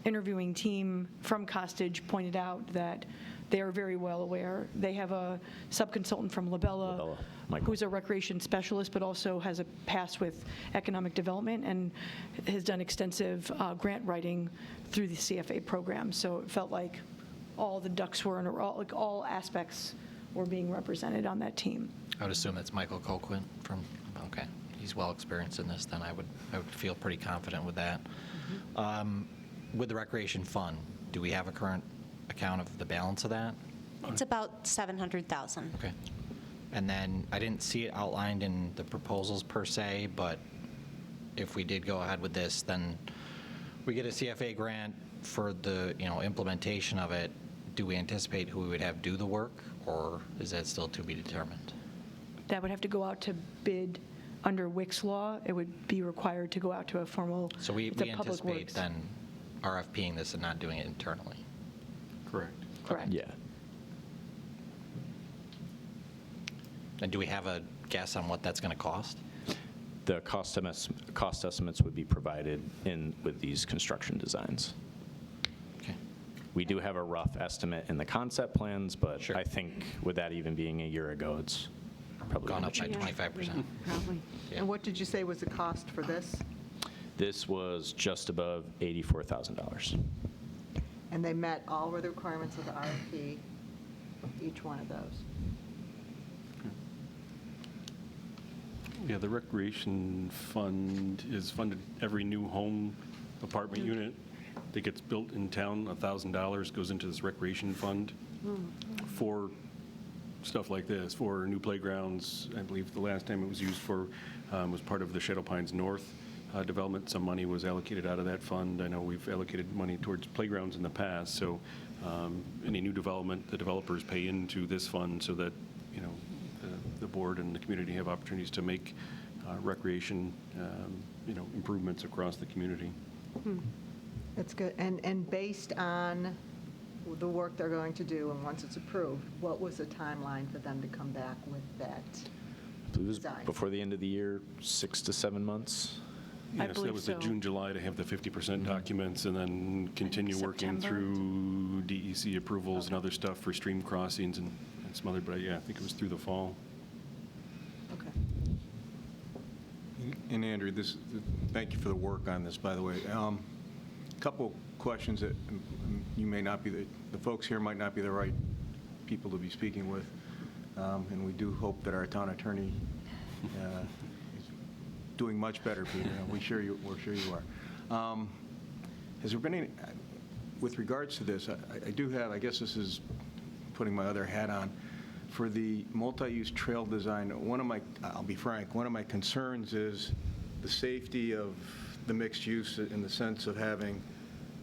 interviewing team from Kostich pointed out, that they are very well aware. They have a subconsultant from Labella, who's a recreation specialist, but also has a past with economic development and has done extensive grant writing through the CFA program. So it felt like all the ducks were in a row, like all aspects were being represented on that team. I would assume that's Michael Colquhoun from, okay, he's well experienced in this, then I would feel pretty confident with that. With the recreation fund, do we have a current account of the balance of that? It's about 700,000. Okay. And then I didn't see it outlined in the proposals per se, but if we did go ahead with this, then we get a CFA grant for the implementation of it. Do we anticipate who we would have do the work, or is that still to be determined? That would have to go out to bid under WIC's law. It would be required to go out to a formal. So we Public anticipate Works. then RFPing this and not doing it internally. Correct. Correct. Yeah. And do we have a guess on what that's going to cost? The cost estimates would be provided with these construction designs. Okay. We do have a rough estimate in the concept plans, but Sure. I think with that even being a year ago, it's probably Gone gonna up by change. 25%. Probably. Yeah. And what did you say was the cost for this? This was just above $84,000. And they met all of the requirements of the RFP, each one of those. Yeah, the recreation fund is funded every new home apartment unit that gets built in town. $1,000 goes into this recreation fund for stuff like this, for new playgrounds. I believe the last time it was used for was part of the Shadow Pines North development. Some money was allocated out of that fund. I know we've allocated money towards playgrounds in the past, so any new development, the developers pay into this fund so that, you know, the board and the community have opportunities to make recreation, you know, improvements across the community. That's good. And based on the work they're going to do, and once it's approved, what was the timeline for them to come back with that It was design? before the end of the year, 6 to 7 months. I Yes, that believe was the so. June, July to have the 50% documents and then continue working September. through DEC approvals and other stuff for stream crossings and some other, but yeah, I think it was through the fall. Okay. And Andrew, thank you for the work on this, by the way. Couple questions that you may not be, the folks here might not be the right people to be speaking with, and we do hope that our town attorney is doing much better, Peter. We're sure you are. Has there been any, with regards to this, I do have, I guess this is putting my other hat on, for the multi-use trail design, I'll be frank, one of my concerns is the safety of the mixed use in the sense of having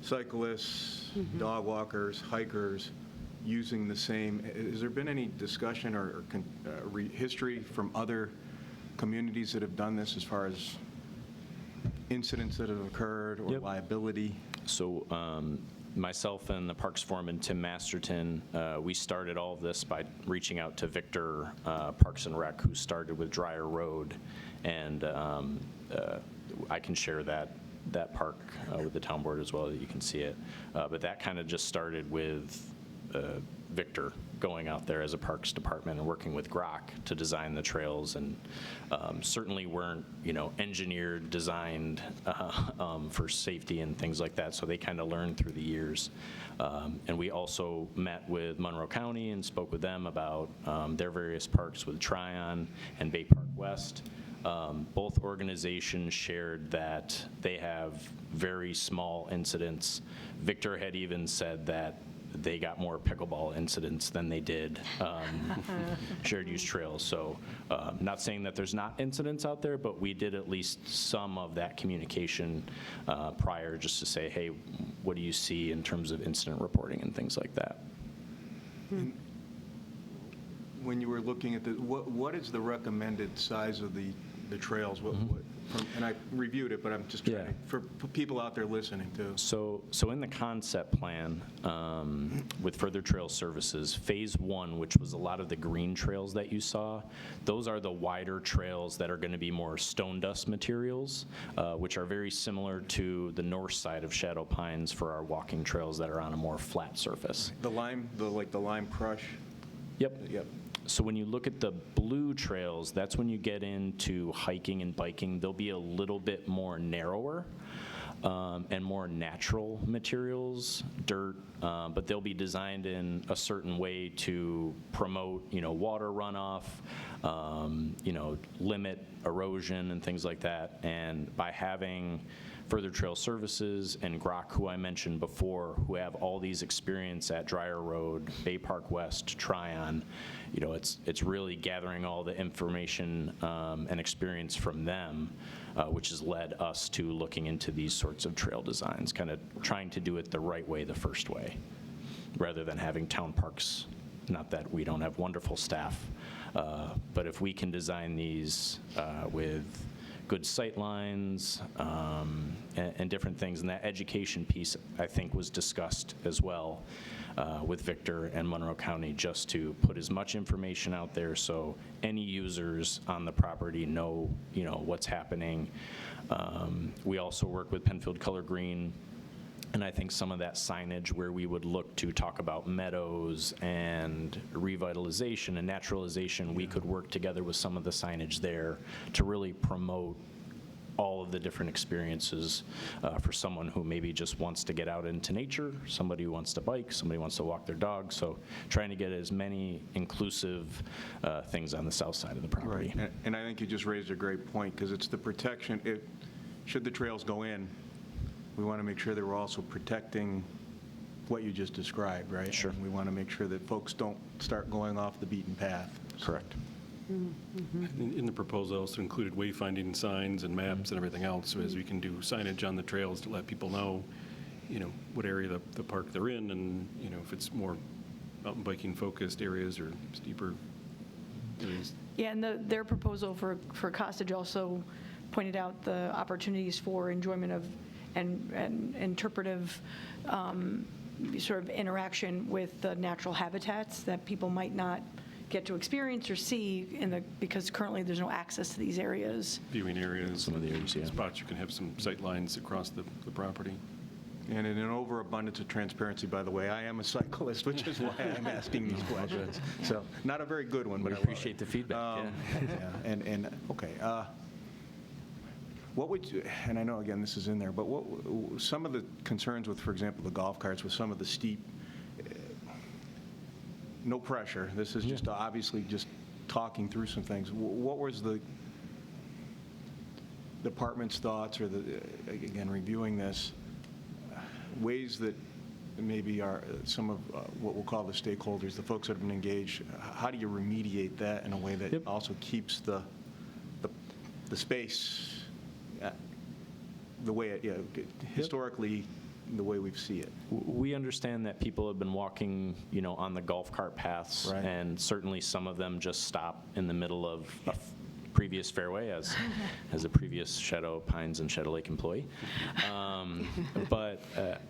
cyclists, dog walkers, hikers using the same. Has there been any discussion or history from other communities that have done this as far as incidents that have occurred or Yep. liability? So myself and the Parks Foreman, Tim Masterton, we started all of this by reaching out to Victor, Parks and Rec, who started with Dryer Road. And I can share that park with the town board as well, that you can see it. But that kind of just started with Victor going out there as a parks department and working with Grok to design the trails, and certainly weren't, you know, engineered, designed for safety and things like that. So they kind of learned through the years. And we also met with Monroe County and spoke with them about their various parks with Tryon and Bay Park West. Both organizations shared that they have very small incidents. Victor had even said that they got more pickleball incidents than they did shared use trails. So not saying that there's not incidents out there, but we did at least some of that communication prior, just to say, hey, what do you see in terms of incident reporting and things like that? When you were looking at what is the recommended size of the trails? And I reviewed it, but I'm just trying for people out there listening too. So in the concept plan, with Further Trail Services, Phase 1, which was a lot of the green trails that you saw, those are the wider trails that are going to be more stone dust materials, which are very similar to the north side of Shadow Pines for our walking trails that are on a more flat surface. The lime crush? Yep. Yep. So when you look at the blue trails, that's when you get into hiking and biking. They'll be a little bit more narrower and more natural materials, dirt, but they'll be designed in a certain way to promote, you know, water runoff, you know, limit erosion and things like that. And by having Further Trail Services and Grok, who I mentioned before, who have all these experience at Dryer Road, Bay Park West, Tryon, you know, it's really gathering all the information and experience from them, which has led us to looking into these sorts of trail designs, kind of trying to do it the right way, the first way, rather than having town parks. Not that we don't have wonderful staff, but if we can design these with good sight lines and different things, and that education piece, I think, was discussed as well with Victor and Monroe County, just to put as much information out there so any users on the property know, you know, what's happening. We also work with Penfield Color Green, and I think some of that signage where we would look to talk about meadows and revitalization and naturalization, we could work together with some of the signage there to really promote all of the different experiences for someone who maybe just wants to get out into nature, somebody who wants to bike, somebody who wants to walk their dog. So trying to get as many inclusive things on the south side of the property. Right, and I think you just raised a great point, because it's the protection. Should the trails go in, we want to make sure that we're also protecting what you just described, right? Sure. And we want to make sure that folks don't start going off the beaten path. Correct. In the proposal, I also included wayfinding signs and maps and everything else, so as we can do signage on the trails to let people know, what area the park they're in, and, if it's more mountain biking focused areas or steeper areas. Yeah, and their proposal for Costage also pointed out the opportunities for enjoyment of and interpretive sort of interaction with the natural habitats that people might not get to experience or see because currently there's no access to these areas. Viewing areas. Some of the areas, yeah. Spots you can have some sight lines across the property. And in an overabundance of transparency, by the way, I am a cyclist, which is why I'm asking these questions. So, not a very good one, but We I love appreciate it. the feedback, And okay, what would you, and I know, again, this is in there, but what, some of the concerns with, for example, the golf carts, with some of the steep, no pressure, this is just obviously just talking through some things. What was the department's thoughts, or again, reviewing this, ways that maybe are some of what we'll call the stakeholders, the folks that have been engaged, how do you remediate that in a way that also keeps the space the way it, historically, the way we see it? We understand that people have been walking, on the golf cart paths, Right. and certainly some of them just stop in the middle of a previous fairway, as a previous Shadow Pines and Shadow Lake employee. But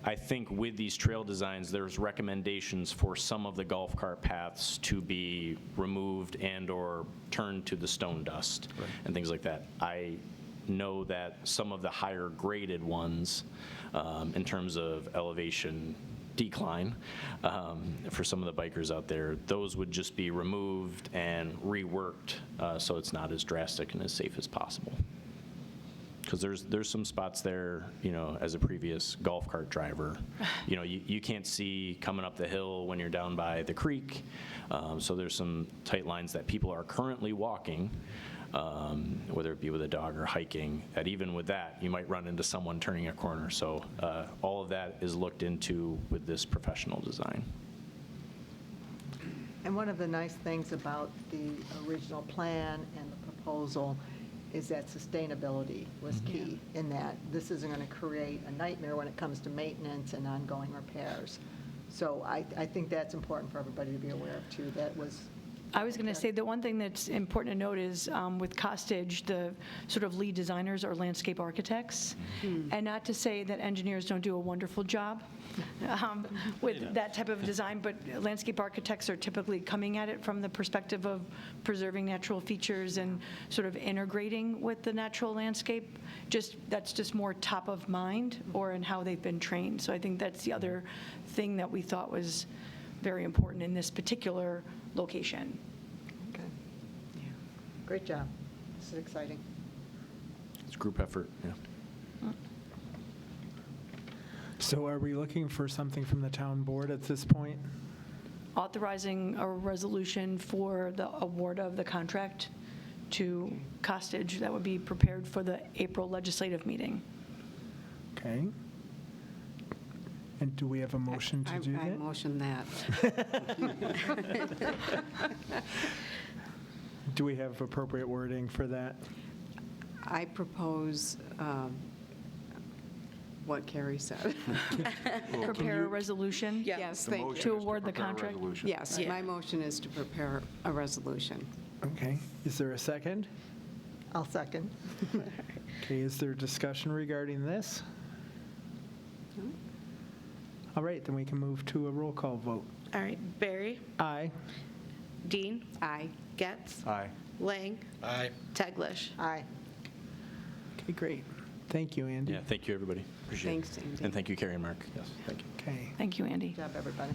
I think with these trail designs, there's recommendations for some of the golf cart paths to be removed and/or turned to the stone dust and things like that. I know that some of the higher graded ones, in terms of elevation decline, for some of the bikers out there, those would just be removed and reworked, so it's not as drastic and as safe as possible. Because there's some spots there, as a previous golf cart driver, you can't see coming up the hill when you're down by the creek. So there's some tight lines that people are currently walking, whether it be with a dog or hiking, that even with that, you might run into someone turning a corner. So all of that is looked into with this professional design. And one of the nice things about the original plan and the proposal is that sustainability was key, in that this isn't going to create a nightmare when it comes to maintenance and ongoing repairs. So I think that's important for everybody to be aware of, too. That was I was going to say, the one thing that's important to note is with Costage, the sort of lead designers are landscape architects. And not to say that engineers don't do a wonderful job with that type of design, but landscape architects are typically coming at it from the perspective of preserving natural features and sort of integrating with the natural landscape. That's just more top of mind, or in how they've been trained. So I think that's the other thing that we thought was very important in this particular location. Okay. Great job. This is exciting. It's a group effort, yeah. So are we looking for something from the town board at this point? Authorizing a resolution for the award of the contract to Costage that would be prepared for the April legislative meeting. Okay. And do we have a motion to do I that? motion that. Do we have appropriate wording for that? I propose what Carrie said. Prepare a resolution Yes, The thank motion you. to is award the prepare a contract? resolution. Yes, my motion is to prepare a resolution. Okay. Is there a second? I'll second. Okay, is there discussion regarding this? All right, then we can move to a roll call vote. All right, Barry, Aye. Dean, Aye. Getz, Aye. Lang. Aye. Teglash. Aye. Okay, great. Thank you, Andy. Yeah, thank you, everybody. Appreciate it. Thanks, Andy. And thank you, Carrie and Mark. Yes, thank you. Okay, Thank you, Andy. Good job, everybody.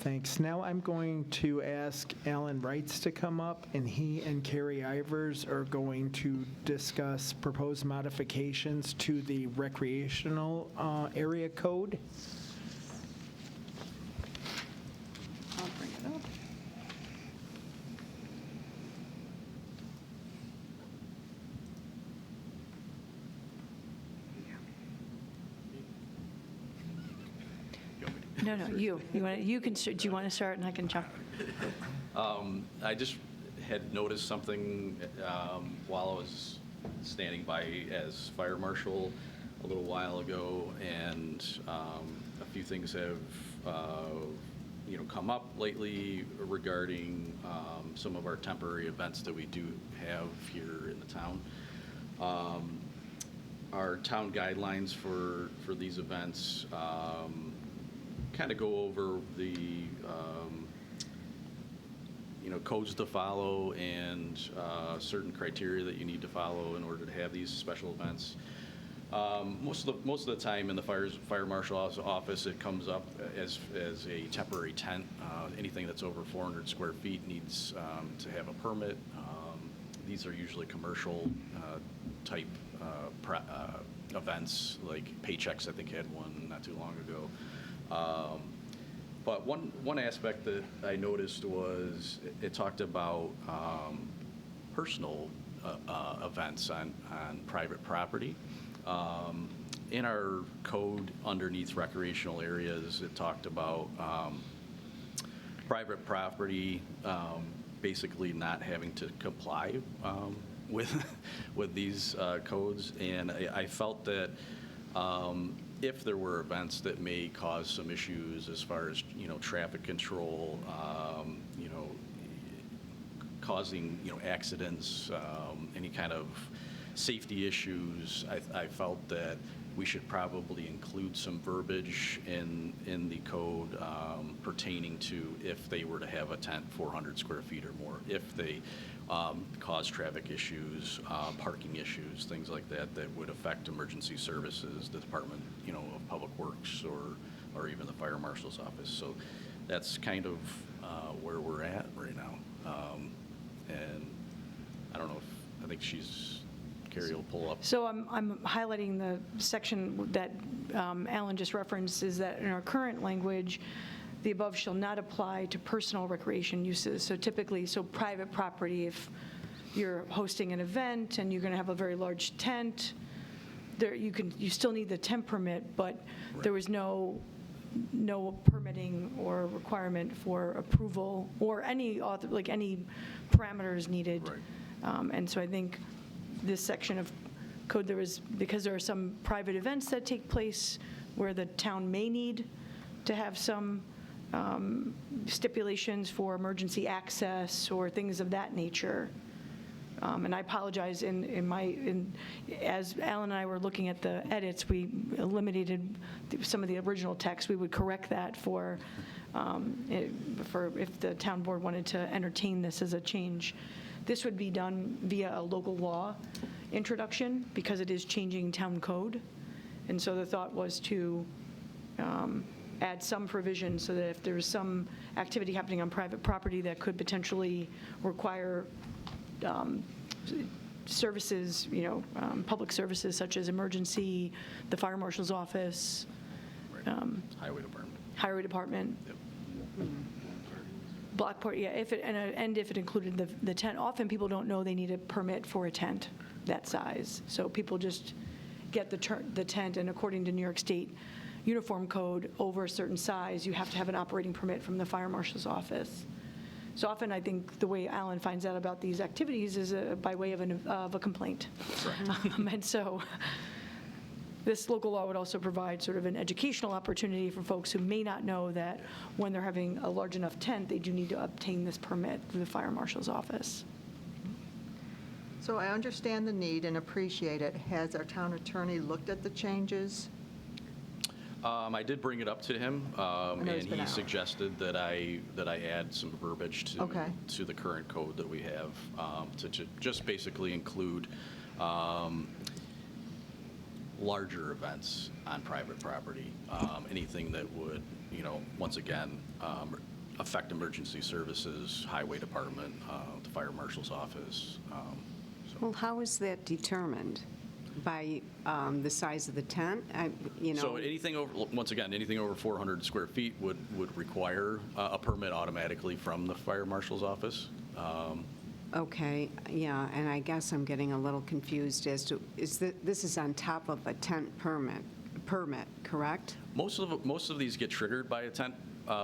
Thanks. Now I'm going to ask Alan Wrights to come up, and he and Carrie Ivers are going to discuss proposed modifications to the recreational area code. I'll bring it up. No, you. You can. Do you want to start, and I can jump? I just had noticed something while I was standing by as fire marshal a little while ago, and a few things have come up lately regarding some of our temporary events that we do have here in the town. Our town guidelines for these events kind of go over the codes to follow and certain criteria that you need to follow in order to have these special events. Most of the time in the fire marshal's office, it comes up as a temporary tent. Anything that's over 400 square feet needs to have a permit. These are usually commercial type events, like Paychecks, I think, had one not too long ago. But one aspect that I noticed was it talked about personal events on private property. In our code underneath recreational areas, it talked about private property basically not having to comply with these codes, and I felt that if there were events that may cause some issues as far as traffic control, causing accidents, any kind of safety issues, I felt that we should probably include some verbiage in the code pertaining to if they were to have a tent 400 square feet or more, if they cause traffic issues, parking issues, things like that that would affect emergency services, the Department of Public Works, or even the Fire Marshal's office. So that's kind of where we're at right now. And I don't know if, I think Carrie will pull up. So I'm highlighting the section that Alan just referenced, is that in our current language, the above shall not apply to personal recreation uses. So typically, private property, if you're hosting an event and you're going to have a very large tent, you still need the tent permit, but there was no permitting or requirement for approval or any parameters needed. Right. And so I think this section of code, because there are some private events that take place where the town may need to have some stipulations for emergency access or things of that nature. And I apologize, as Alan and I were looking at the edits, we eliminated some of the original text. We would correct that for if the town board wanted to entertain this as a change. This would be done via a local law introduction because it is changing town code. And so the thought was to add some provision so that if there's some activity happening on private property that could potentially require services, public services such as emergency, the fire marshal's office, highway department. Yep. Blockport, yeah, and if it included the tent. Often people don't know they need a permit for a tent that size. So people just get the tent, and according to New York State Uniform Code, over a certain size, you have to have an operating permit from the fire marshal's office. So often I think the way Alan finds out about these activities is by way of a complaint. And so this local law would also provide sort of an educational opportunity for folks who may not know that when they're having a large enough tent, they do need to obtain this permit through the fire marshal's office. So I understand the need and appreciate it. Has our town attorney looked at the changes? I did bring it up to him, and he out. suggested that I add some verbiage to the current code that we have to just basically include larger events on private property, anything that would, once again, affect emergency services, highway department, the fire marshal's office. Well, how is that determined? By the size of the tent? So anything over, once again, anything over 400 square feet would require a permit automatically from the fire marshal's office. Okay, yeah, and I guess I'm getting a little confused as to, this is on top of a tent permit, correct? Most of these get triggered by a tent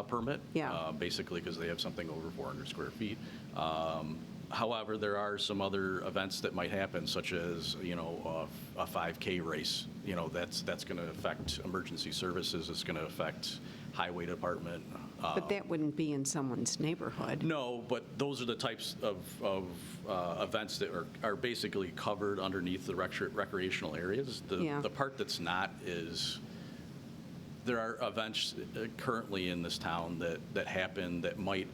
permit. Yeah. Basically because they have something over 400 square feet. However, there are some other events that might happen, such as, a 5K race. That's going to affect emergency services. It's going to affect highway department. But that wouldn't be in someone's neighborhood. No, but those are the types of events that are basically covered underneath the recreational areas. The part that's not is there are events currently in this town that happen that might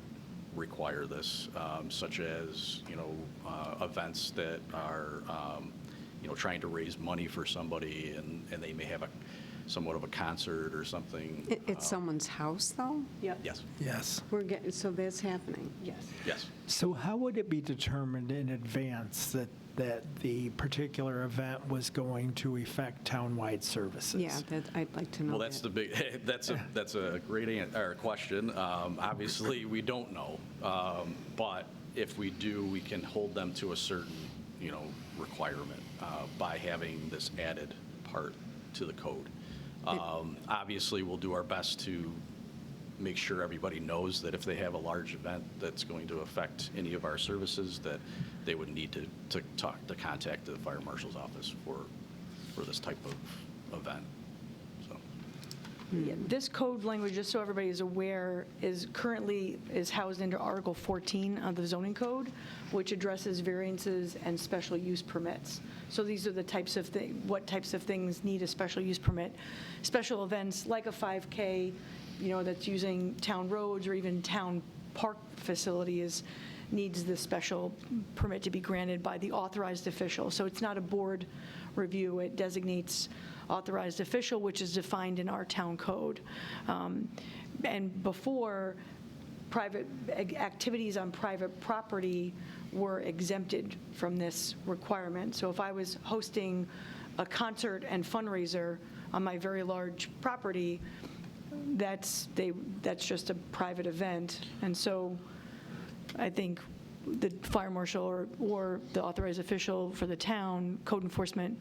require this, such as, events that are, trying to raise money for somebody and they may have somewhat of a concert or something. It's someone's house, though? Yep. Yes. Yes. So that's happening? Yes. Yes. So how would it be determined in advance that the particular event was going to affect townwide services? Yeah, I'd like to know. Well, that's the big. That's a great question. Obviously, we don't know, but if we do, we can hold them to a certain, requirement by having this added part to the code. Obviously, we'll do our best to make sure everybody knows that if they have a large event that's going to affect any of our services, that they would need to contact the fire marshal's office for this type of event. So. Yeah, this code language, just so everybody is aware, is housed under Article 14 of the zoning code, which addresses variances and special use permits. So these are the types of what types of things need a special use permit. Special events like a 5K, that's using town roads or even town park facilities needs the special permit to be granted by the authorized official. So it's not a board review. It designates authorized official, which is defined in our town code. And before, private activities on private property were exempted from this requirement. So if I was hosting a concert and fundraiser on my very large property, that's just a private event. And so I think the fire marshal or the authorized official for the town, code enforcement,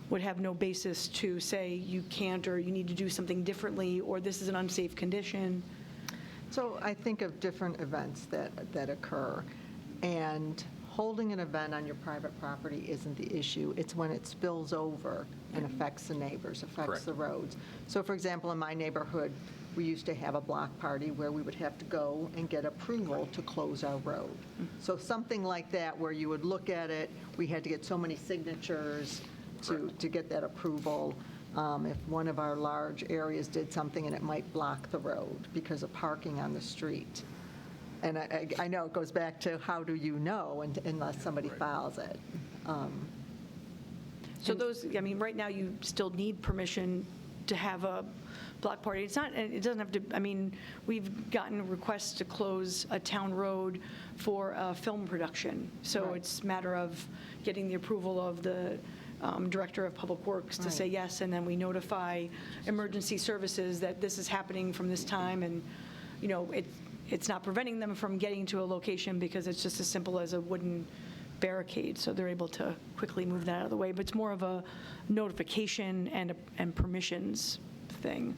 would have no basis to say you can't or you need to do something differently or this is an unsafe condition. So I think of different events that occur, and holding an event on your private property isn't the issue. It's when it spills over and affects the neighbors, affects Correct. the roads. So for example, in my neighborhood, we used to have a block party where we would have to go and get approval to close our road. So something like that where you would look at it, we had to get so many signatures to get that approval. If one of our large areas did something and it might block the road because of parking on the street. And I know it goes back to how do you know unless somebody files it. So those, right now you still need permission to have a block party. It doesn't have to, we've gotten requests to close a town road for a film production. So it's a matter of getting the approval of the Director of Public Works to say yes, and then we notify emergency services that this is happening from this time, and, it's not preventing them from getting to a location because it's just as simple as a wooden barricade, so they're able to quickly move that out of the way. But it's more of a notification and permissions thing.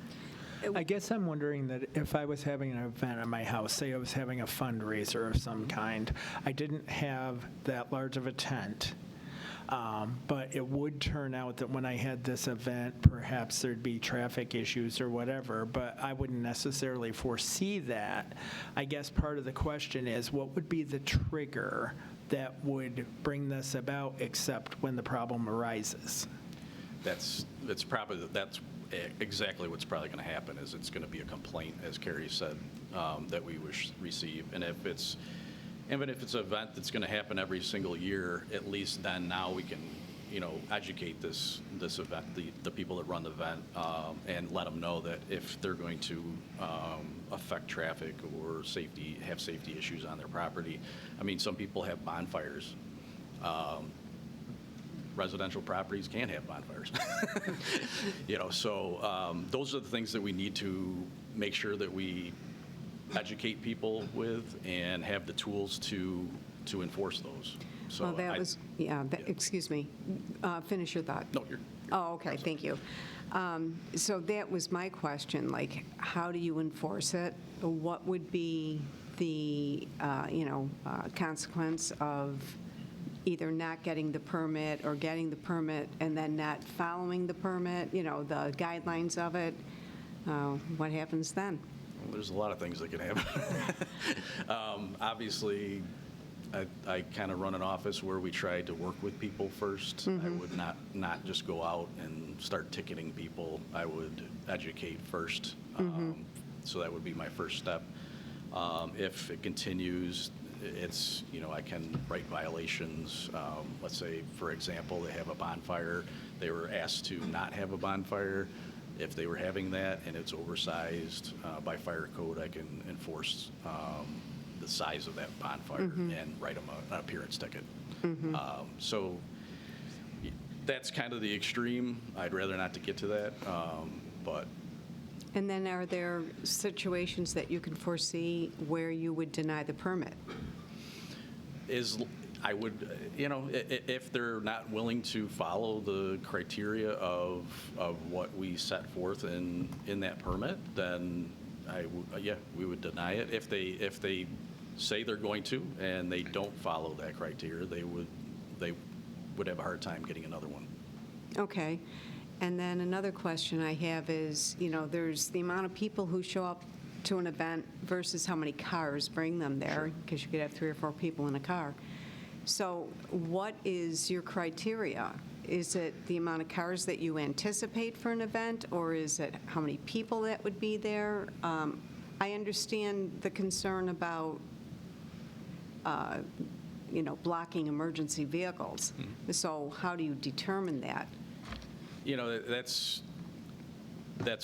I guess I'm wondering that if I was having an event at my house, say I was having a fundraiser of some kind, I didn't have that large of a tent, but it would turn out that when I had this event, perhaps there'd be traffic issues or whatever, but I wouldn't necessarily foresee that. I guess part of the question is, what would be the trigger that would bring this about except when the problem arises? That's exactly what's probably going to happen. Is it's going to be a complaint, as Carrie said, that we would receive, and even if it's an event that's going to happen every single year, at least then now we can educate this event, the people that run the event, and let them know that if they're going to affect traffic or have safety issues on their property. I mean, some people have bonfires. Residential properties can have bonfires. So those are the things that we need to make sure that we educate people with and have the tools to enforce those. So Well, that was, excuse me, finish your thought. No, you're. Oh, okay, thank you. So that was my question, like, how do you enforce it? What would be the, consequence of either not getting the permit or getting the permit and then not following the permit, the guidelines of it? What happens then? Well, there's a lot of things that can happen. Obviously, I kind of run an office where we try to work with people first. I would not just go out and start ticketing people. I would educate first. So that would be my first step. If it continues, it's, I can write violations. Let's say, for example, they have a bonfire. They were asked to not have a bonfire. If they were having that and it's oversized by fire code, I can enforce the size of that bonfire and write them an appearance ticket. So that's kind of the extreme. I'd rather not to get to that, but. And then are there situations that you can foresee where you would deny the permit? I would, if they're not willing to follow the criteria of what we set forth in that permit, then we would deny it. If they say they're going to and they don't follow that criteria, they would have a hard time getting another one. Okay. And then another question I have is, there's the amount of people who show up to an event versus how many cars bring them there, because you could have 3 or 4 people in a car. So what is your criteria? Is it the amount of cars that you anticipate for an event, or is it how many people that would be there? I understand the concern about, blocking emergency vehicles. So how do you determine that? That's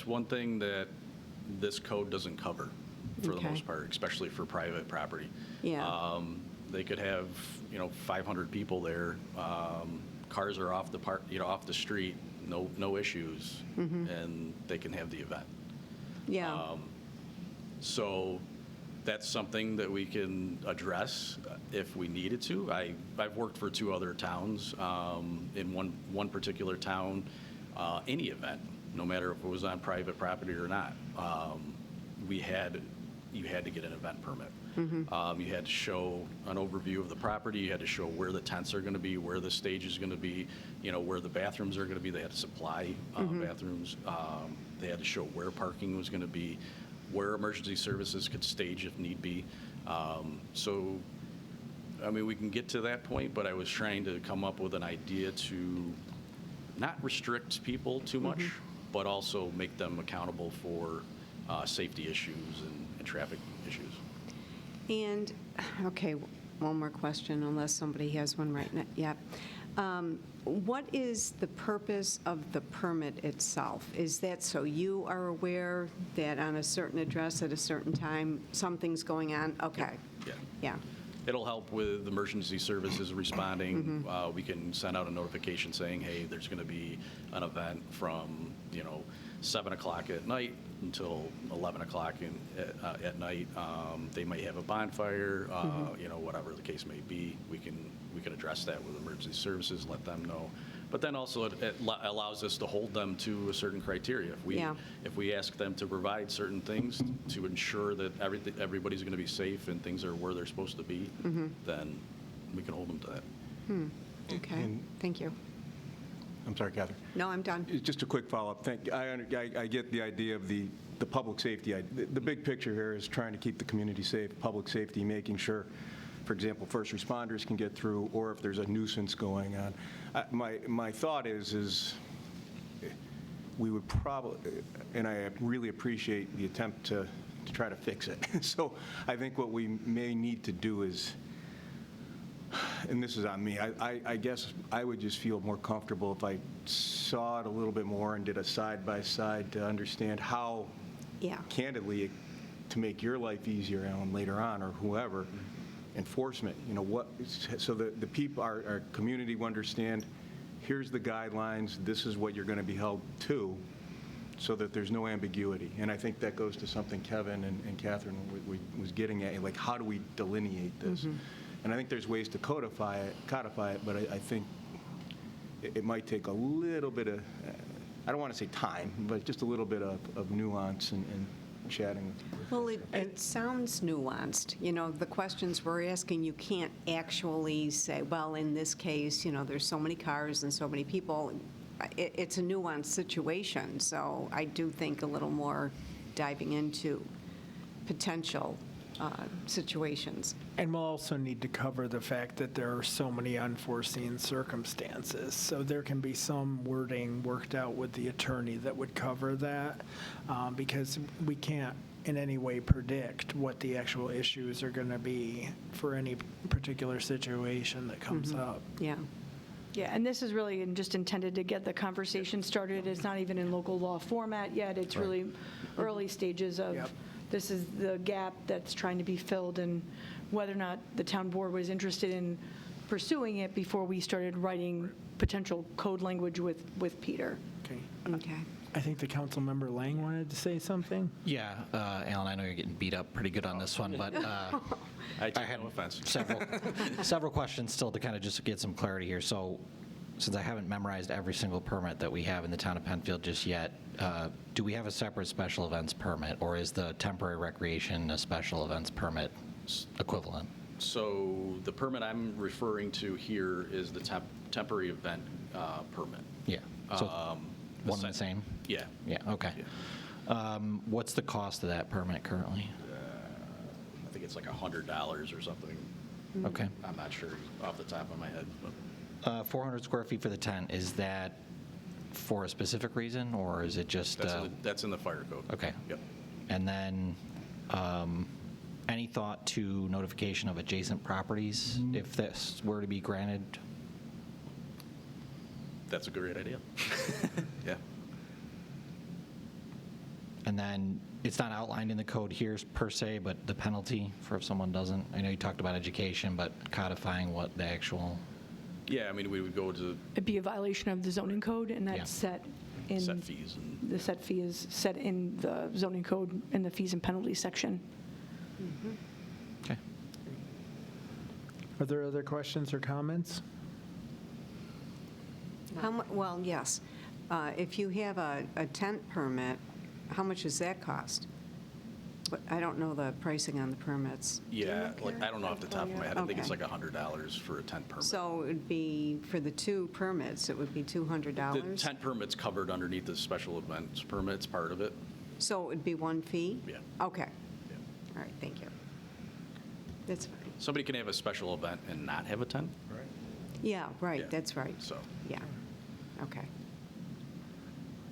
one thing that this code doesn't cover for the most part, especially for private property. Yeah. They could have, 500 people there. Cars are off the street, no issues, and they can have the event. Yeah. So that's something that we can address if we needed to. I've worked for 2 other towns. In one particular town, any event, no matter if it was on private property or not, you had to get an event permit. You had to show an overview of the property. You had to show where the tents are going to be, where the stage is going to be, where the bathrooms are going to be. They had to supply bathrooms. They had to show where parking was going to be, where emergency services could stage if need be. So, we can get to that point, but I was trying to come up with an idea to not restrict people too much, but also make them accountable for safety issues and traffic issues. And, okay, one more question, unless somebody has one right now. Yep. What is the purpose of the permit itself? Is that so you are aware that on a certain address at a certain time, something's going on? Okay. Yeah. It'll help with emergency services responding. We can send out a notification saying, hey, there's going to be an event from, 7 o'clock at night until 11 o'clock at night. They may have a bonfire, whatever the case may be. We can address that with emergency services, let them know. But then also it allows us to hold them to a certain criteria. If we ask them to provide certain things to ensure that everybody's going to be safe and things are where they're supposed to be, then we can hold them to that. Okay, thank you. I'm sorry, Catherine. No, I'm done. Just a quick follow-up. I get the idea of the public safety. The big picture here is trying to keep the community safe, public safety, making sure, for example, first responders can get through, or if there's a nuisance going on. My thought is we would probably, and I really appreciate the attempt to try to fix it. So I think what we may need to do is, and this is on me, I guess I would just feel more comfortable if I saw it a little bit more and did a side-by-side to understand how, Yeah. candidly, to make your life easier, Alan, later on, or whoever, enforcement, what, so that the people, our community will understand, here's the guidelines, this is what you're going to be held to, so that there's no ambiguity. And I think that goes to something Kevin and Catherine was getting at, like, how do we delineate this? And I think there's ways to codify it, but I think it might take a little bit of, I don't want to say time, but just a little bit of nuance and chatting. Well, it sounds nuanced. The questions we're asking, you can't actually say, well, in this case, there's so many cars and so many people. It's a nuanced situation, so I do think a little more diving into potential situations. And we'll also need to cover the fact that there are so many unforeseen circumstances. So there can be some wording worked out with the attorney that would cover that, because we can't in any way predict what the actual issues are going to be for any particular situation that comes up. Yeah. Yeah, and this is really just intended to get the conversation started. It's not even in local law format yet. It's really early stages of, this is the gap that's trying to be filled, and whether or not the town board was interested in pursuing it before we started writing potential code language with Peter. Okay. Okay. I think the Councilmember Lang wanted to say something. Yeah, Alan, I know you're getting beat up pretty good on this one, but I take had no offense. several questions still to kind of just get some clarity here. So since I haven't memorized every single permit that we have in the town of Penfield just yet, do we have a separate special events permit, or is the temporary recreation a special events permit equivalent? So the permit I'm referring to here is the temporary event permit. Yeah. So one and the same? Yeah. Yeah, okay. What's the cost of that permit currently? I think it's like $100 or something. Okay. I'm not sure off the top of my head, but 400 square feet for the tent, is that for a specific reason, or is it just? that's in the fire code. Okay. Yep. And then, any thought to notification of adjacent properties if this were to be granted? That's a great idea. Yeah. And then, it's not outlined in the code here per se, but the penalty for if someone doesn't, I know you talked about education, but codifying what the actual. Yeah, I mean, we would go to It'd be a violation of the zoning code, and that's set in. set fees. And The set fee is set in the zoning code in the fees and penalties section. Okay. Are there other questions or comments? Well, yes. If you have a tent permit, how much does that cost? But I don't know the pricing on the permits. yeah, like I don't know off the top of my head. I think it's Okay. like $100 for a tent permit. So it would be, for the two permits, it would be $200? The tent permit's covered underneath the special events permits part of it. So it would be one fee? Yeah. Okay. Yeah. All right, thank you. That's fine. Somebody can have a special event and not have a tent. Right. Yeah, right, Yeah. that's right. So. Yeah, okay.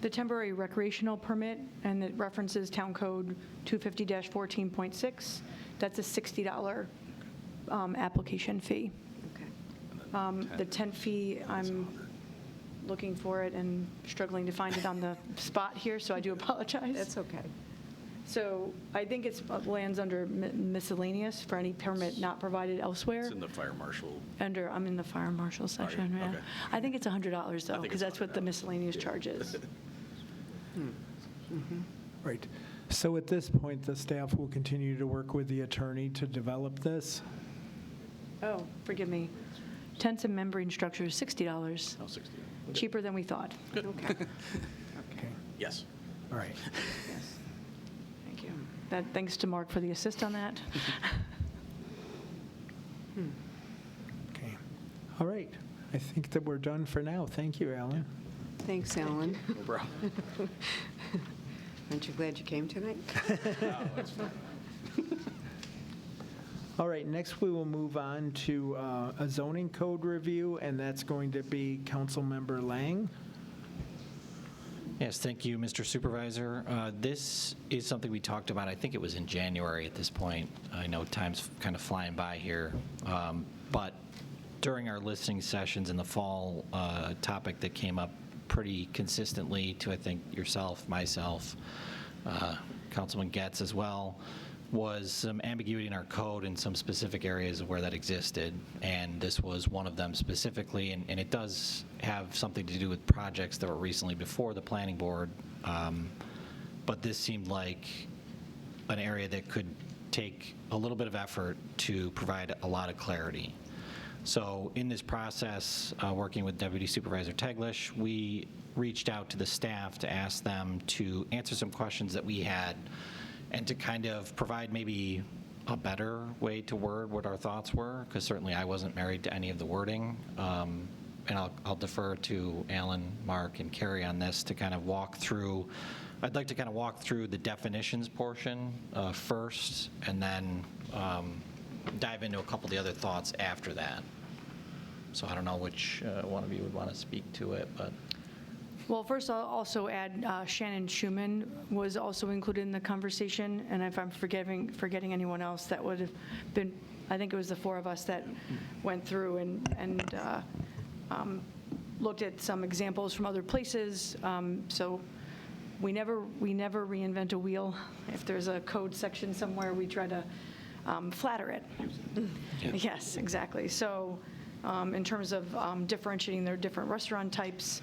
The temporary recreational permit, and it references Town Code 250-14.6, that's a $60 application fee. Okay. The tent fee, I'm looking for it and struggling to find it on the spot here, so I do apologize. That's okay. So I think it lands under miscellaneous for any permit not provided elsewhere. It's in the fire marshal. I'm in the fire marshal section, yeah. Okay. I think it's $100 though, think because it's that's what the $100. miscellaneous charge is. Right. So at this point, the staff will continue to work with the attorney to develop this. Oh, forgive me. Tents and membrane structures, $60. Oh, 60. Cheaper than we thought. Okay. Okay. Yes. All right. Yes. Thank you. Thanks to Mark for the assist on that. Okay. All right. I think that we're done for now. Thank you, Alan. Thanks, Alan. No problem. Aren't you glad you came tonight? All right, next we will move on to a zoning code review, and that's going to be Councilmember Lang. Yes, thank you, Mr. Supervisor. This is something we talked about, I think it was in January at this point. I know time's kind of flying by here. But during our listening sessions in the fall, a topic that came up pretty consistently to, I think, yourself, myself, Councilman Getz as well, was some ambiguity in our code in some specific areas of where that existed, and this was one of them specifically, and it does have something to do with projects that were recently before the planning board, but this seemed like an area that could take a little bit of effort to provide a lot of clarity. So in this process, working with Deputy Supervisor Teglash, we reached out to the staff to ask them to answer some questions that we had and to kind of provide maybe a better way to word what our thoughts were, because certainly I wasn't married to any of the wording. And I'll defer to Alan, Mark, and Carrie on this to kind of walk through. I'd like to kind of walk through the definitions portion first, and then dive into a couple of the other thoughts after that. So I don't know which one of you would want to speak to it, but. Well, first I'll also add Shannon Schuman was also included in the conversation, and if I'm forgetting anyone else, that would have been, I think it was the four of us that went through and looked at some examples from other places. So we never reinvent a wheel. If there's a code section somewhere, we try to flatter it. Yeah. Yes, exactly. So in terms of differentiating their different restaurant types,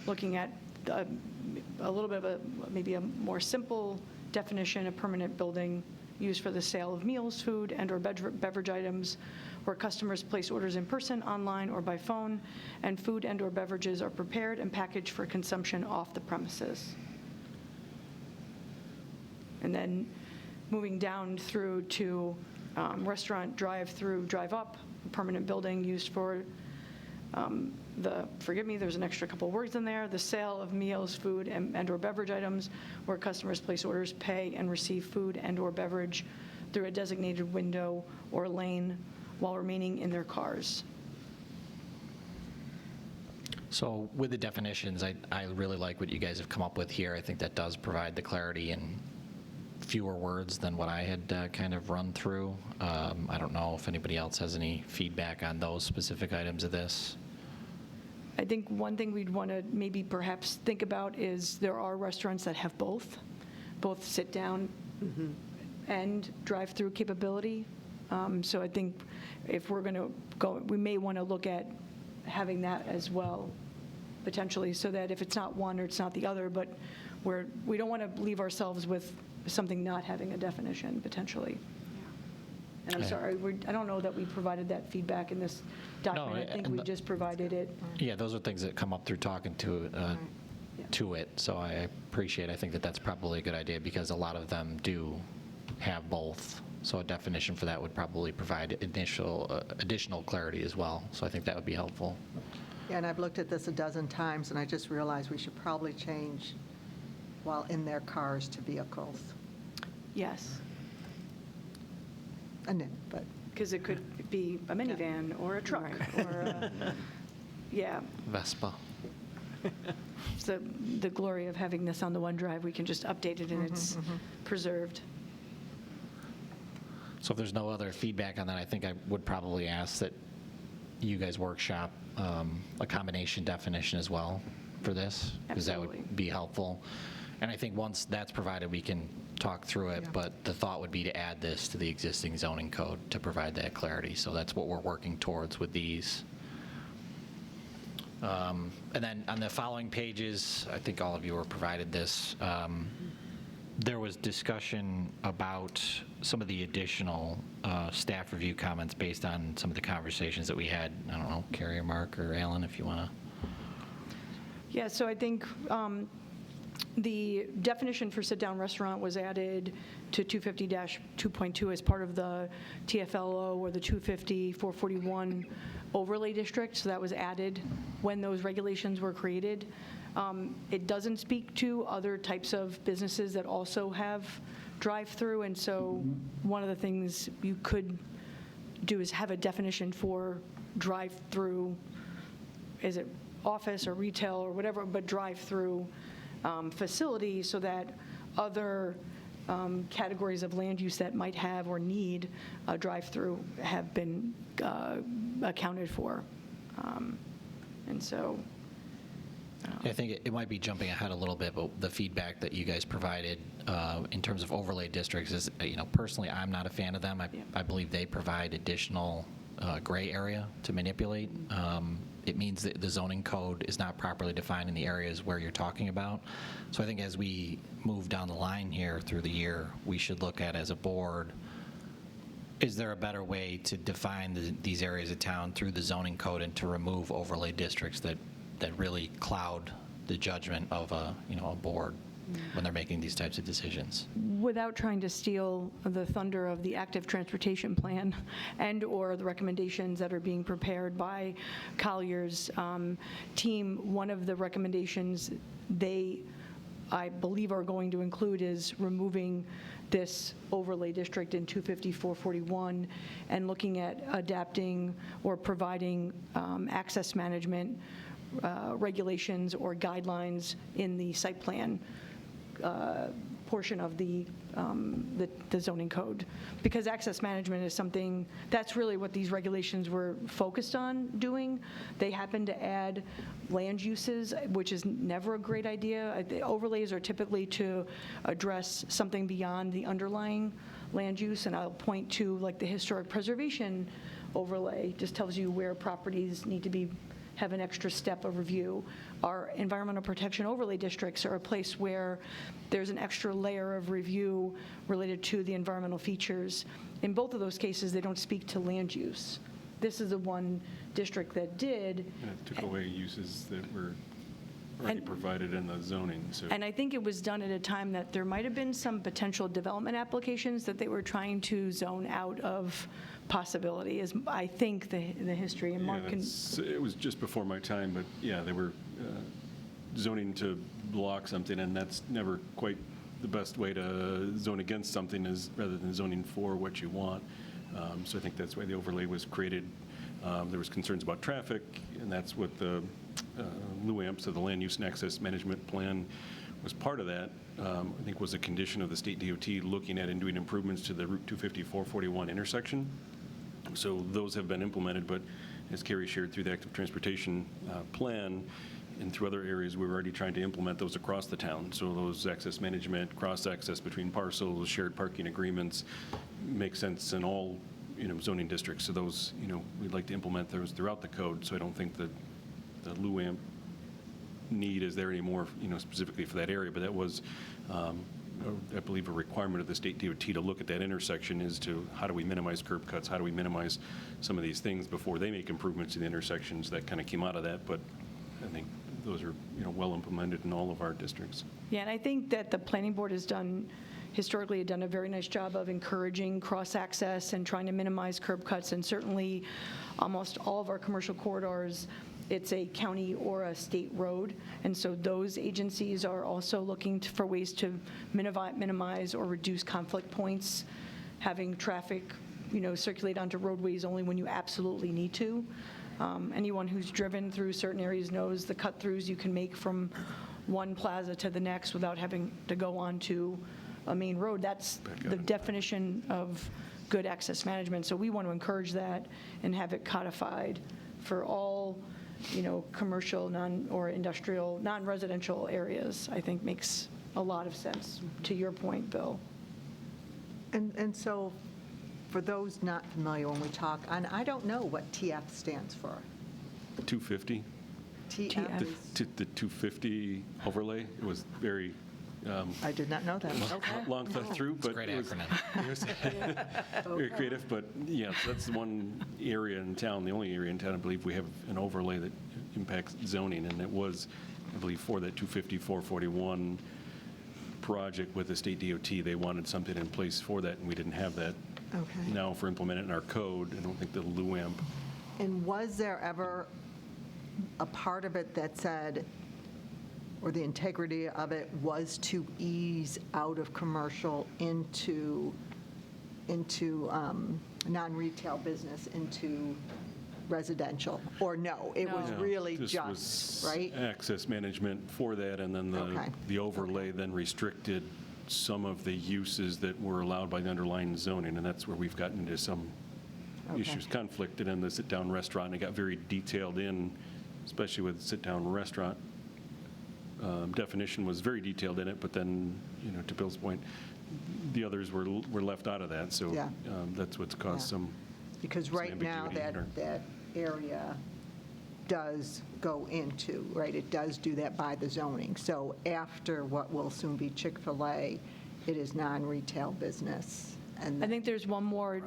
looking at a little bit of maybe a more simple definition, a permanent building used for the sale of meals, food, and/or beverage items where customers place orders in person, online, or by phone, and food and/or beverages are prepared and packaged for consumption off the premises. And then moving down through to restaurant drive-through, drive-up, permanent building used for forgive me, there's an extra couple words in there, the sale of meals, food, and/or beverage items where customers place orders, pay, and receive food and/or beverage through a designated window or lane while remaining in their cars. So with the definitions, I really like what you guys have come up with here. I think that does provide the clarity in fewer words than what I had kind of run through. I don't know if anybody else has any feedback on those specific items of this. I think one thing we'd want to maybe perhaps think about is there are restaurants that have both sit-down and drive-through capability. So I think if we're going to go, we may want to look at having that as well, potentially, so that if it's not one or it's not the other, but we don't want to leave ourselves with something not having a definition, potentially. And I'm sorry, I don't know that we provided that feedback in this document. I think we just provided it. Yeah, those are things that come up through talking to it, so I appreciate, I think that that's probably a good idea because a lot of them do have both. So a definition for that would probably provide additional clarity as well. So I think that would be helpful. Yeah, and I've looked at this a dozen times, and I just realized we should probably change while in their cars to vehicles. Yes. But Because it could be a minivan or a truck or yeah. Vespa. So the glory of having this on the OneDrive, we can just update it and it's preserved. So if there's no other feedback on that, I think I would probably ask that you guys workshop a combination definition as well for this, because that would be helpful. And I think once that's provided, we can talk through it, but the thought would be to add this to the existing zoning code to provide that clarity. So that's what we're working towards with these. And then on the following pages, I think all of you were provided this. There was discussion about some of the additional staff review comments based on some of the conversations that we had. I don't know, Carrie or Mark or Alan, if you want to. Yeah, so I think the definition for sit-down restaurant was added to 250-2.2 as part of the TFLO or the 250-441 overlay district. So that was added when those regulations were created. It doesn't speak to other types of businesses that also have drive-through. And so one of the things you could do is have a definition for drive-through. Is it office or retail or whatever, but drive-through facility, so that other categories of land use that might have or need a drive-through have been accounted for. And so, I think it might be jumping ahead a little bit, but the feedback that you guys provided in terms of overlay districts is, personally, I'm not a fan of them. I believe they provide additional gray area to manipulate. It means that the zoning code is not properly defined in the areas where you're talking about. So I think as we move down the line here through the year, we should look at, as a board, is there a better way to define these areas of town through the zoning code and to remove overlay districts that really cloud the judgment of a board when they're making these types of decisions? without trying to steal the thunder of the active transportation plan and/or the recommendations that are being prepared by Collier's team, one of the recommendations I believe are going to include is removing this overlay district in 250-441 and looking at adapting or providing access management regulations or guidelines in the site plan portion of the zoning code. Because access management is something, that's really what these regulations were focused on doing. They happen to add land uses, which is never a great idea. The overlays are typically to address something beyond the underlying land use, and I'll point to like the historic preservation overlay, just tells you where properties need to have an extra step of review. Our environmental protection overlay districts are a place where there's an extra layer of review related to the environmental features. In both of those cases, they don't speak to land use. This is the one district that did. And it took away uses that were already provided in the zoning. So. And I think it was done at a time that there might have been some potential development applications that they were trying to zone out of possibility, is I think the history. And Mark can. It was just before my time, but yeah, they were zoning to block something, and that's never quite the best way to zone against something, is rather than zoning for what you want. So I think that's why the overlay was created. There was concerns about traffic, and that's what the LUAMP, so the Land Use and Access Management Plan, was part of that. I think was a condition of the state DOT looking at and doing improvements to the Route 250-441 intersection. So those have been implemented, but as Carrie shared, through the active transportation plan and through other areas, we're already trying to implement those across the town. So those access management, cross-access between parcels, shared parking agreements make sense in all zoning districts. So those, we'd like to implement those throughout the code. So I don't think that the LUAMP need is there anymore, specifically for that area. But that was, I believe, a requirement of the state DOT to look at that intersection, is to how do we minimize curb cuts, how do we minimize some of these things before they make improvements to the intersections. That kind of came out of that, but I think those are well implemented in all of our districts. Yeah, and I think that the planning board historically done a very nice job of encouraging cross-access and trying to minimize curb cuts, and certainly almost all of our commercial corridors, it's a county or a state road, and so those agencies are also looking for ways to minimize or reduce conflict points, having traffic, circulate onto roadways only when you absolutely need to. Anyone who's driven through certain areas knows the cut-throughs you can make from one plaza to the next without having to go onto a main road. That's the definition of good access management. So we want to encourage that and have it codified for all, commercial, or industrial, non-residential areas. I think makes a lot of sense, to your point, Bill. And so, for those not familiar, when we talk, and I don't know what TF stands for. 250. TF. The 250 overlay. It was very. I did not know that. Okay. Long thought through, but Great it was, acronym. it was very creative. But yeah, that's one area in town, the only area in town I believe we have an overlay that impacts zoning, and it was, I believe, for that 250-441 project with the state DOT. They wanted something in place for that, and we didn't have that. Okay. Now, if we're implementing it in our code, I don't think the LUAMP. And was there ever a part of it that said, or the integrity of it was to ease out of commercial into non-retail business, into residential? Or no, it was really This just, was right? access management for that, and then the overlay then restricted some of the uses that were allowed by the underlying zoning, and that's where we've gotten into some issues conflicted in the sit-down restaurant. It got very detailed in, especially with sit-down restaurant. Definition was very detailed in it, but then, to Bill's point, the others were left out of that, so Yeah. that's what's caused some. Because some right now, ambiguity or- that area does go into, right, it does do that by the zoning. So after what will soon be Chick-fil-A, it is non-retail business. And I think there's one more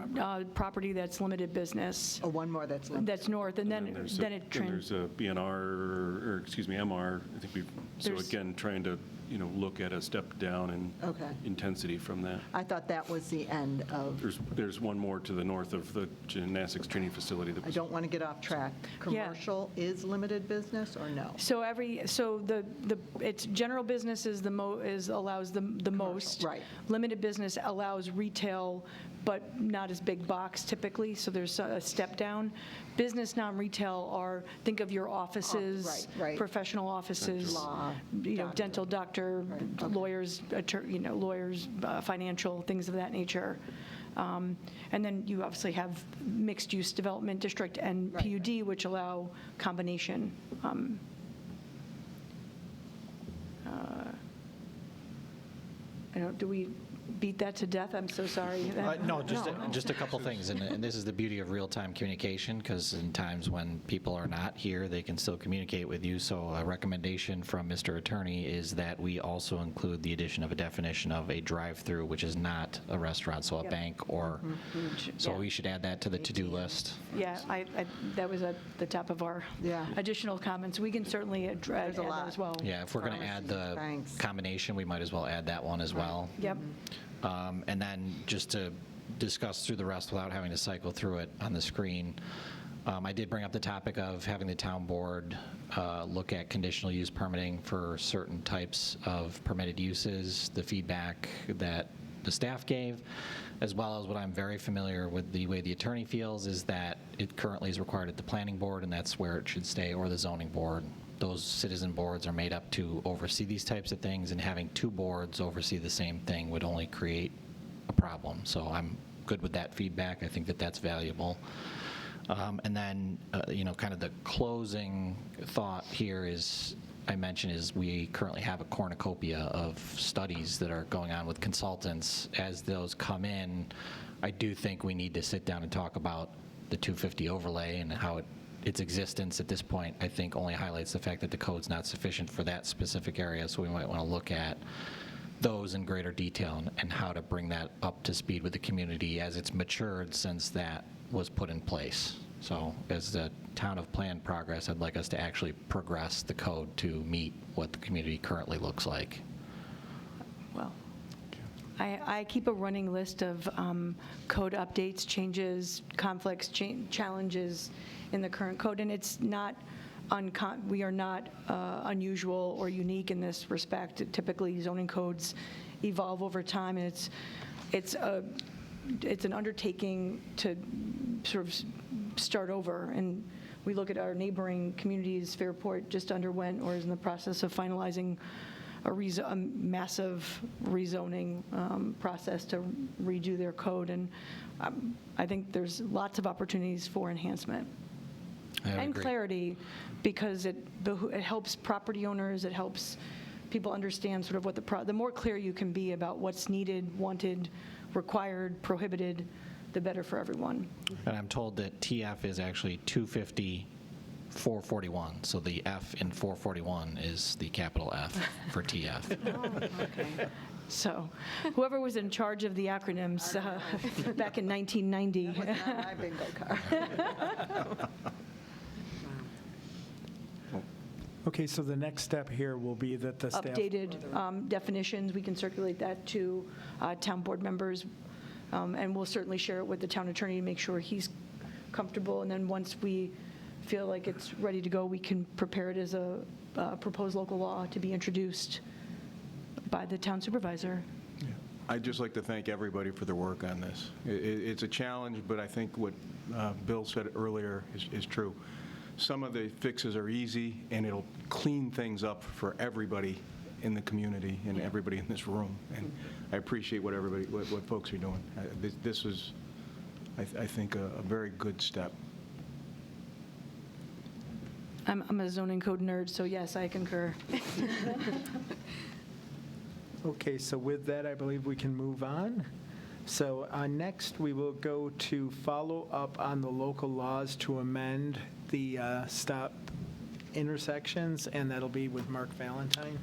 property that's limited business, one more that's limited. that's north, and then there's then it there's a BNR, or excuse me, MR. I think so There's- again, trying to, look at a step down in Okay. intensity from that. I thought that was the end of, There's one more to the north of the gymnastics training facility. That I was, don't want to get off track. Yeah. Commercial is limited business or no? So it's general business is allows the most. right. Limited business allows retail, but not as big box typically, so there's a step down. Business non-retail are, think of your offices, right. professional offices, Law, doctor. dental doctor, Right, okay. lawyers, lawyers, financial, things of that nature. And then you obviously have mixed-use development district and Right, PUD, which allow combination. Do we beat that to death? I'm so sorry. No, just a couple things, and this is the beauty of real-time communication, because in times when people are not here, they can still communicate with you. So a recommendation from Mr. Attorney is that we also include the addition of a definition of a drive-through, which is not a restaurant, so a Yep. bank or, so Yeah. we should add that to the to-do list. Yeah, that was at the top of our Yeah. additional comments. We can certainly add There's a that lot. as well. Yeah, if we're going to add the Thanks. combination, we might as well add that one as well. Yep. And then just to discuss through the rest without having to cycle through it on the screen, I did bring up the topic of having the town board look at conditional use permitting for certain types of permitted uses, the feedback that the staff gave, as well as what I'm very familiar with the way the attorney feels is that it currently is required at the planning board, and that's where it should stay, or the zoning board. Those citizen boards are made up to oversee these types of things, and having two boards oversee the same thing would only create a problem. So I'm good with that feedback. I think that that's valuable. And then, kind of the closing thought here is, I mentioned, is we currently have a cornucopia of studies that are going on with consultants. As those come in, I do think we need to sit down and talk about the 250 overlay and how its existence at this point, I think, only highlights the fact that the code's not sufficient for that specific area. So we might want to look at those in greater detail and how to bring that up to speed with the community as it's matured since that was put in place. So as the town of planned progress, I'd like us to actually progress the code to meet what the community currently looks like. Well, I keep a running list of code updates, changes, conflicts, challenges in the current code, and it's not, we are not unusual or unique in this respect. Typically, zoning codes evolve over time, and it's an undertaking to sort of start over. And we look at our neighboring communities. Fairport just underwent or is in the process of finalizing a massive rezoning process to redo their code. And I think there's lots of opportunities for enhancement and agree. clarity, because it helps property owners, it helps people understand sort of what the more clear you can be about what's needed, wanted, required, prohibited, the better for everyone. And I'm told that TF is actually 250, 441. So the F in 441 is the capital F for TF. Okay. So whoever was in charge of the acronyms back in 1990. That was not my bingo card. Okay, so the next step here will be that the staff... Updated definitions, we can circulate that to town board members, and we'll certainly share it with the town attorney to make sure he's comfortable. And then once we feel like it's ready to go, we can prepare it as a proposed local law to be introduced by the town supervisor. I'd just like to thank everybody for their work on this. It's a challenge, but I think what Bill said earlier is true. Some of the fixes are easy, and it'll clean things up for everybody in the community and everybody in this room. And I appreciate what folks are doing. This is I think, a very good step. I'm a zoning code nerd, so yes, I concur. Okay, so with that, I believe we can move on. So next, we will go to follow up on the local laws to amend the stop intersections, and that'll be with Mark Valentine.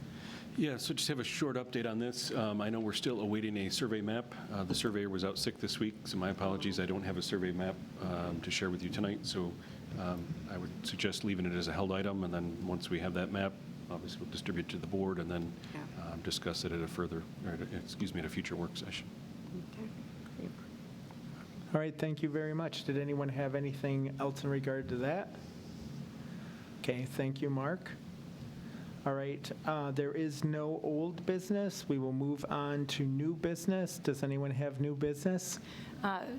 Yeah, so just have a short update on this. I know we're still awaiting a survey map. The surveyor was out sick this week, so my apologies, I don't have a survey map to share with you tonight. So I would suggest leaving it as a held item, and then once we have that map, obviously we'll distribute it to the board and then discuss it at a at a future work session. All right, thank you very much. Did anyone have anything else in regard to that? Okay, thank you, Mark. All right, there is no old business. We will move on to new business. Does anyone have new business?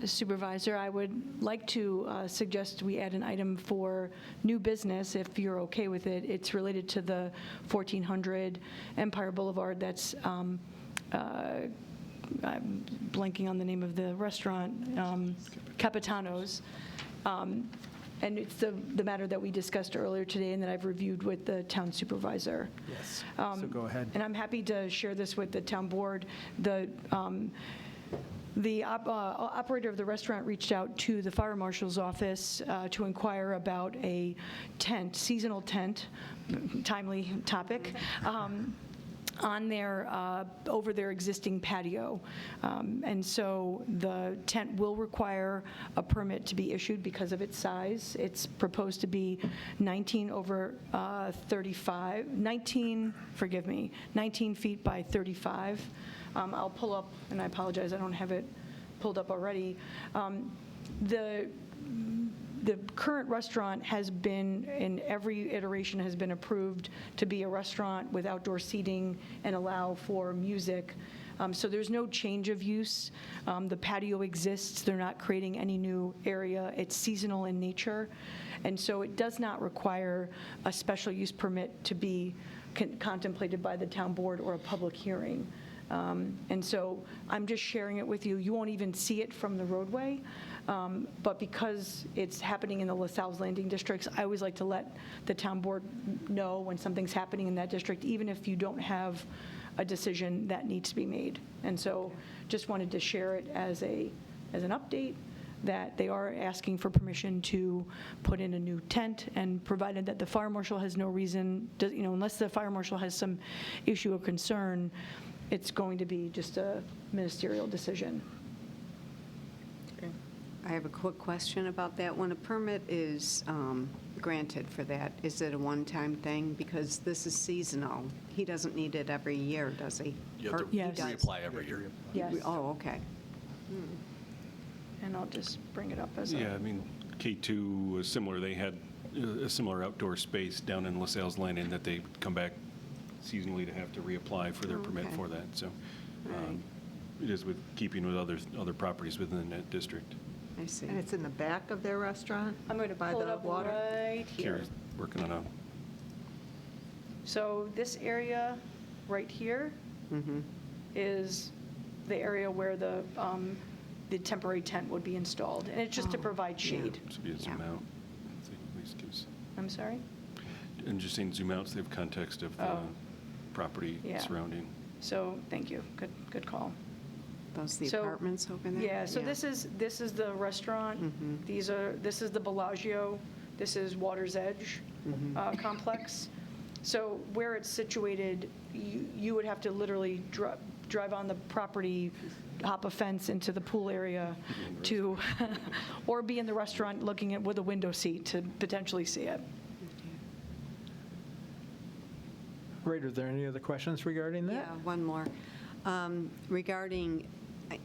Supervisor, I would like to suggest we add an item for new business, if you're okay with it. It's related to the 1400 Empire Boulevard. That's, I'm blanking on the name of the restaurant, Capitano's. And it's the matter that we discussed earlier today and that I've reviewed with the town supervisor. Yes, so go ahead. And I'm happy to share this with the town board. The operator of the restaurant reached out to the fire marshal's office to inquire about a tent, seasonal tent, timely topic, on their, over their existing patio. And so the tent will require a permit to be issued because of its size. It's proposed to be 19 feet by 35. I'll pull up, and I apologize, I don't have it pulled up already. The current restaurant has been, in every iteration, has been approved to be a restaurant with outdoor seating and allow for music. So there's no change of use. The patio exists. They're not creating any new area. It's seasonal in nature. And so it does not require a special use permit to be contemplated by the town board or a public hearing. And so I'm just sharing it with you. You won't even see it from the roadway, but because it's happening in the LaSalle's Landing districts, I always like to let the town board know when something's happening in that district, even if you don't have a decision that needs to be made. And so just wanted to share it as an update that they are asking for permission to put in a new tent, and provided that the fire marshal has no reason, unless the fire marshal has some issue or concern, it's going to be just a ministerial decision. I have a quick question about that. When a permit is granted for that, is it a one-time thing? Because this is seasonal. He doesn't need it every year, does he? You have to Yes. reapply every year. Yes. Oh, okay. And I'll just bring it up as a... Yeah, I mean, K2 was similar. They had a similar outdoor space down in LaSalle's Landing that they come back seasonally to have to reapply for their permit Okay. for that. So Right. it is with keeping with other properties within that district. I see. And it's in the back of their restaurant? I'm going to by pull it the up water? right here. Kira's working on a, So this area right here Mm-hmm. is the area where the temporary tent would be installed. And it's just to Oh, provide yeah. shade. so be a zoom Yeah. out. I think at least gives, I'm sorry? and just saying zoom out, so they have context of the Oh. property Yeah. surrounding. So, thank you. Good call. Those the So- apartments over there? Yeah, so this is the restaurant. Mhm. This is the Bellagio. This is Water's Edge Mhm. complex. So where it's situated, you would have to literally drive on the property, hop a fence into the pool area to, or be in the restaurant looking at with a window seat to potentially see it. Right, are there any other questions regarding that? Yeah, one more. Regarding,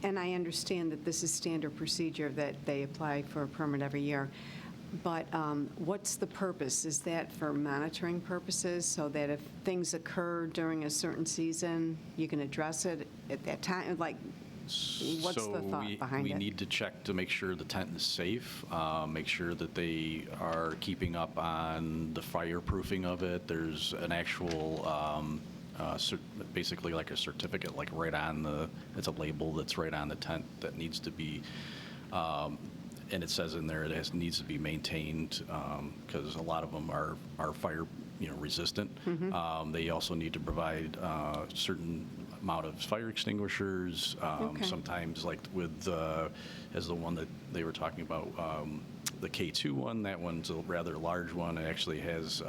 and I understand that this is standard procedure, that they apply for a permit every year, but what's the purpose? Is that for monitoring purposes, so that if things occur during a certain season, you can address it at that time? Like, what's the thought behind we it? need to check to make sure the tent is safe, make sure that they are keeping up on the fireproofing of it. There's an actual, basically like a certificate, like right on it's a label that's right on the tent that needs to be And it says in there it needs to be maintained because a lot of them are fire resistant. They also need to provide certain amount of fire extinguishers. Sometimes, like with as the one that they were talking about, the K2 one, that one's a rather large one. It actually has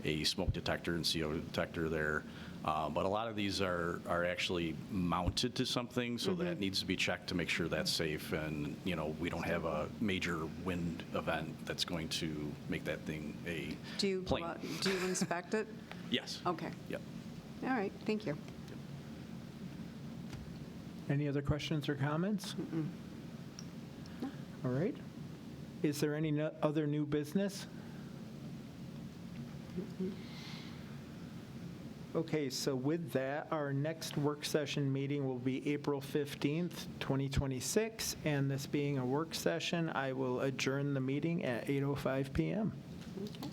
a smoke detector and CO detector there. But a lot of these are actually mounted to something, so that needs to be checked to make sure that's safe, and we don't have a major wind event that's going to make that thing a Do you plane. do you inspect it? Yes. Okay. Yep. All right, thank you. Any other questions or comments? All right. Is there any other new business? Okay, so with that, our next work session meeting will be April 15th, 2026, and this being a work session, I will adjourn the meeting at 8:05 PM. Okay.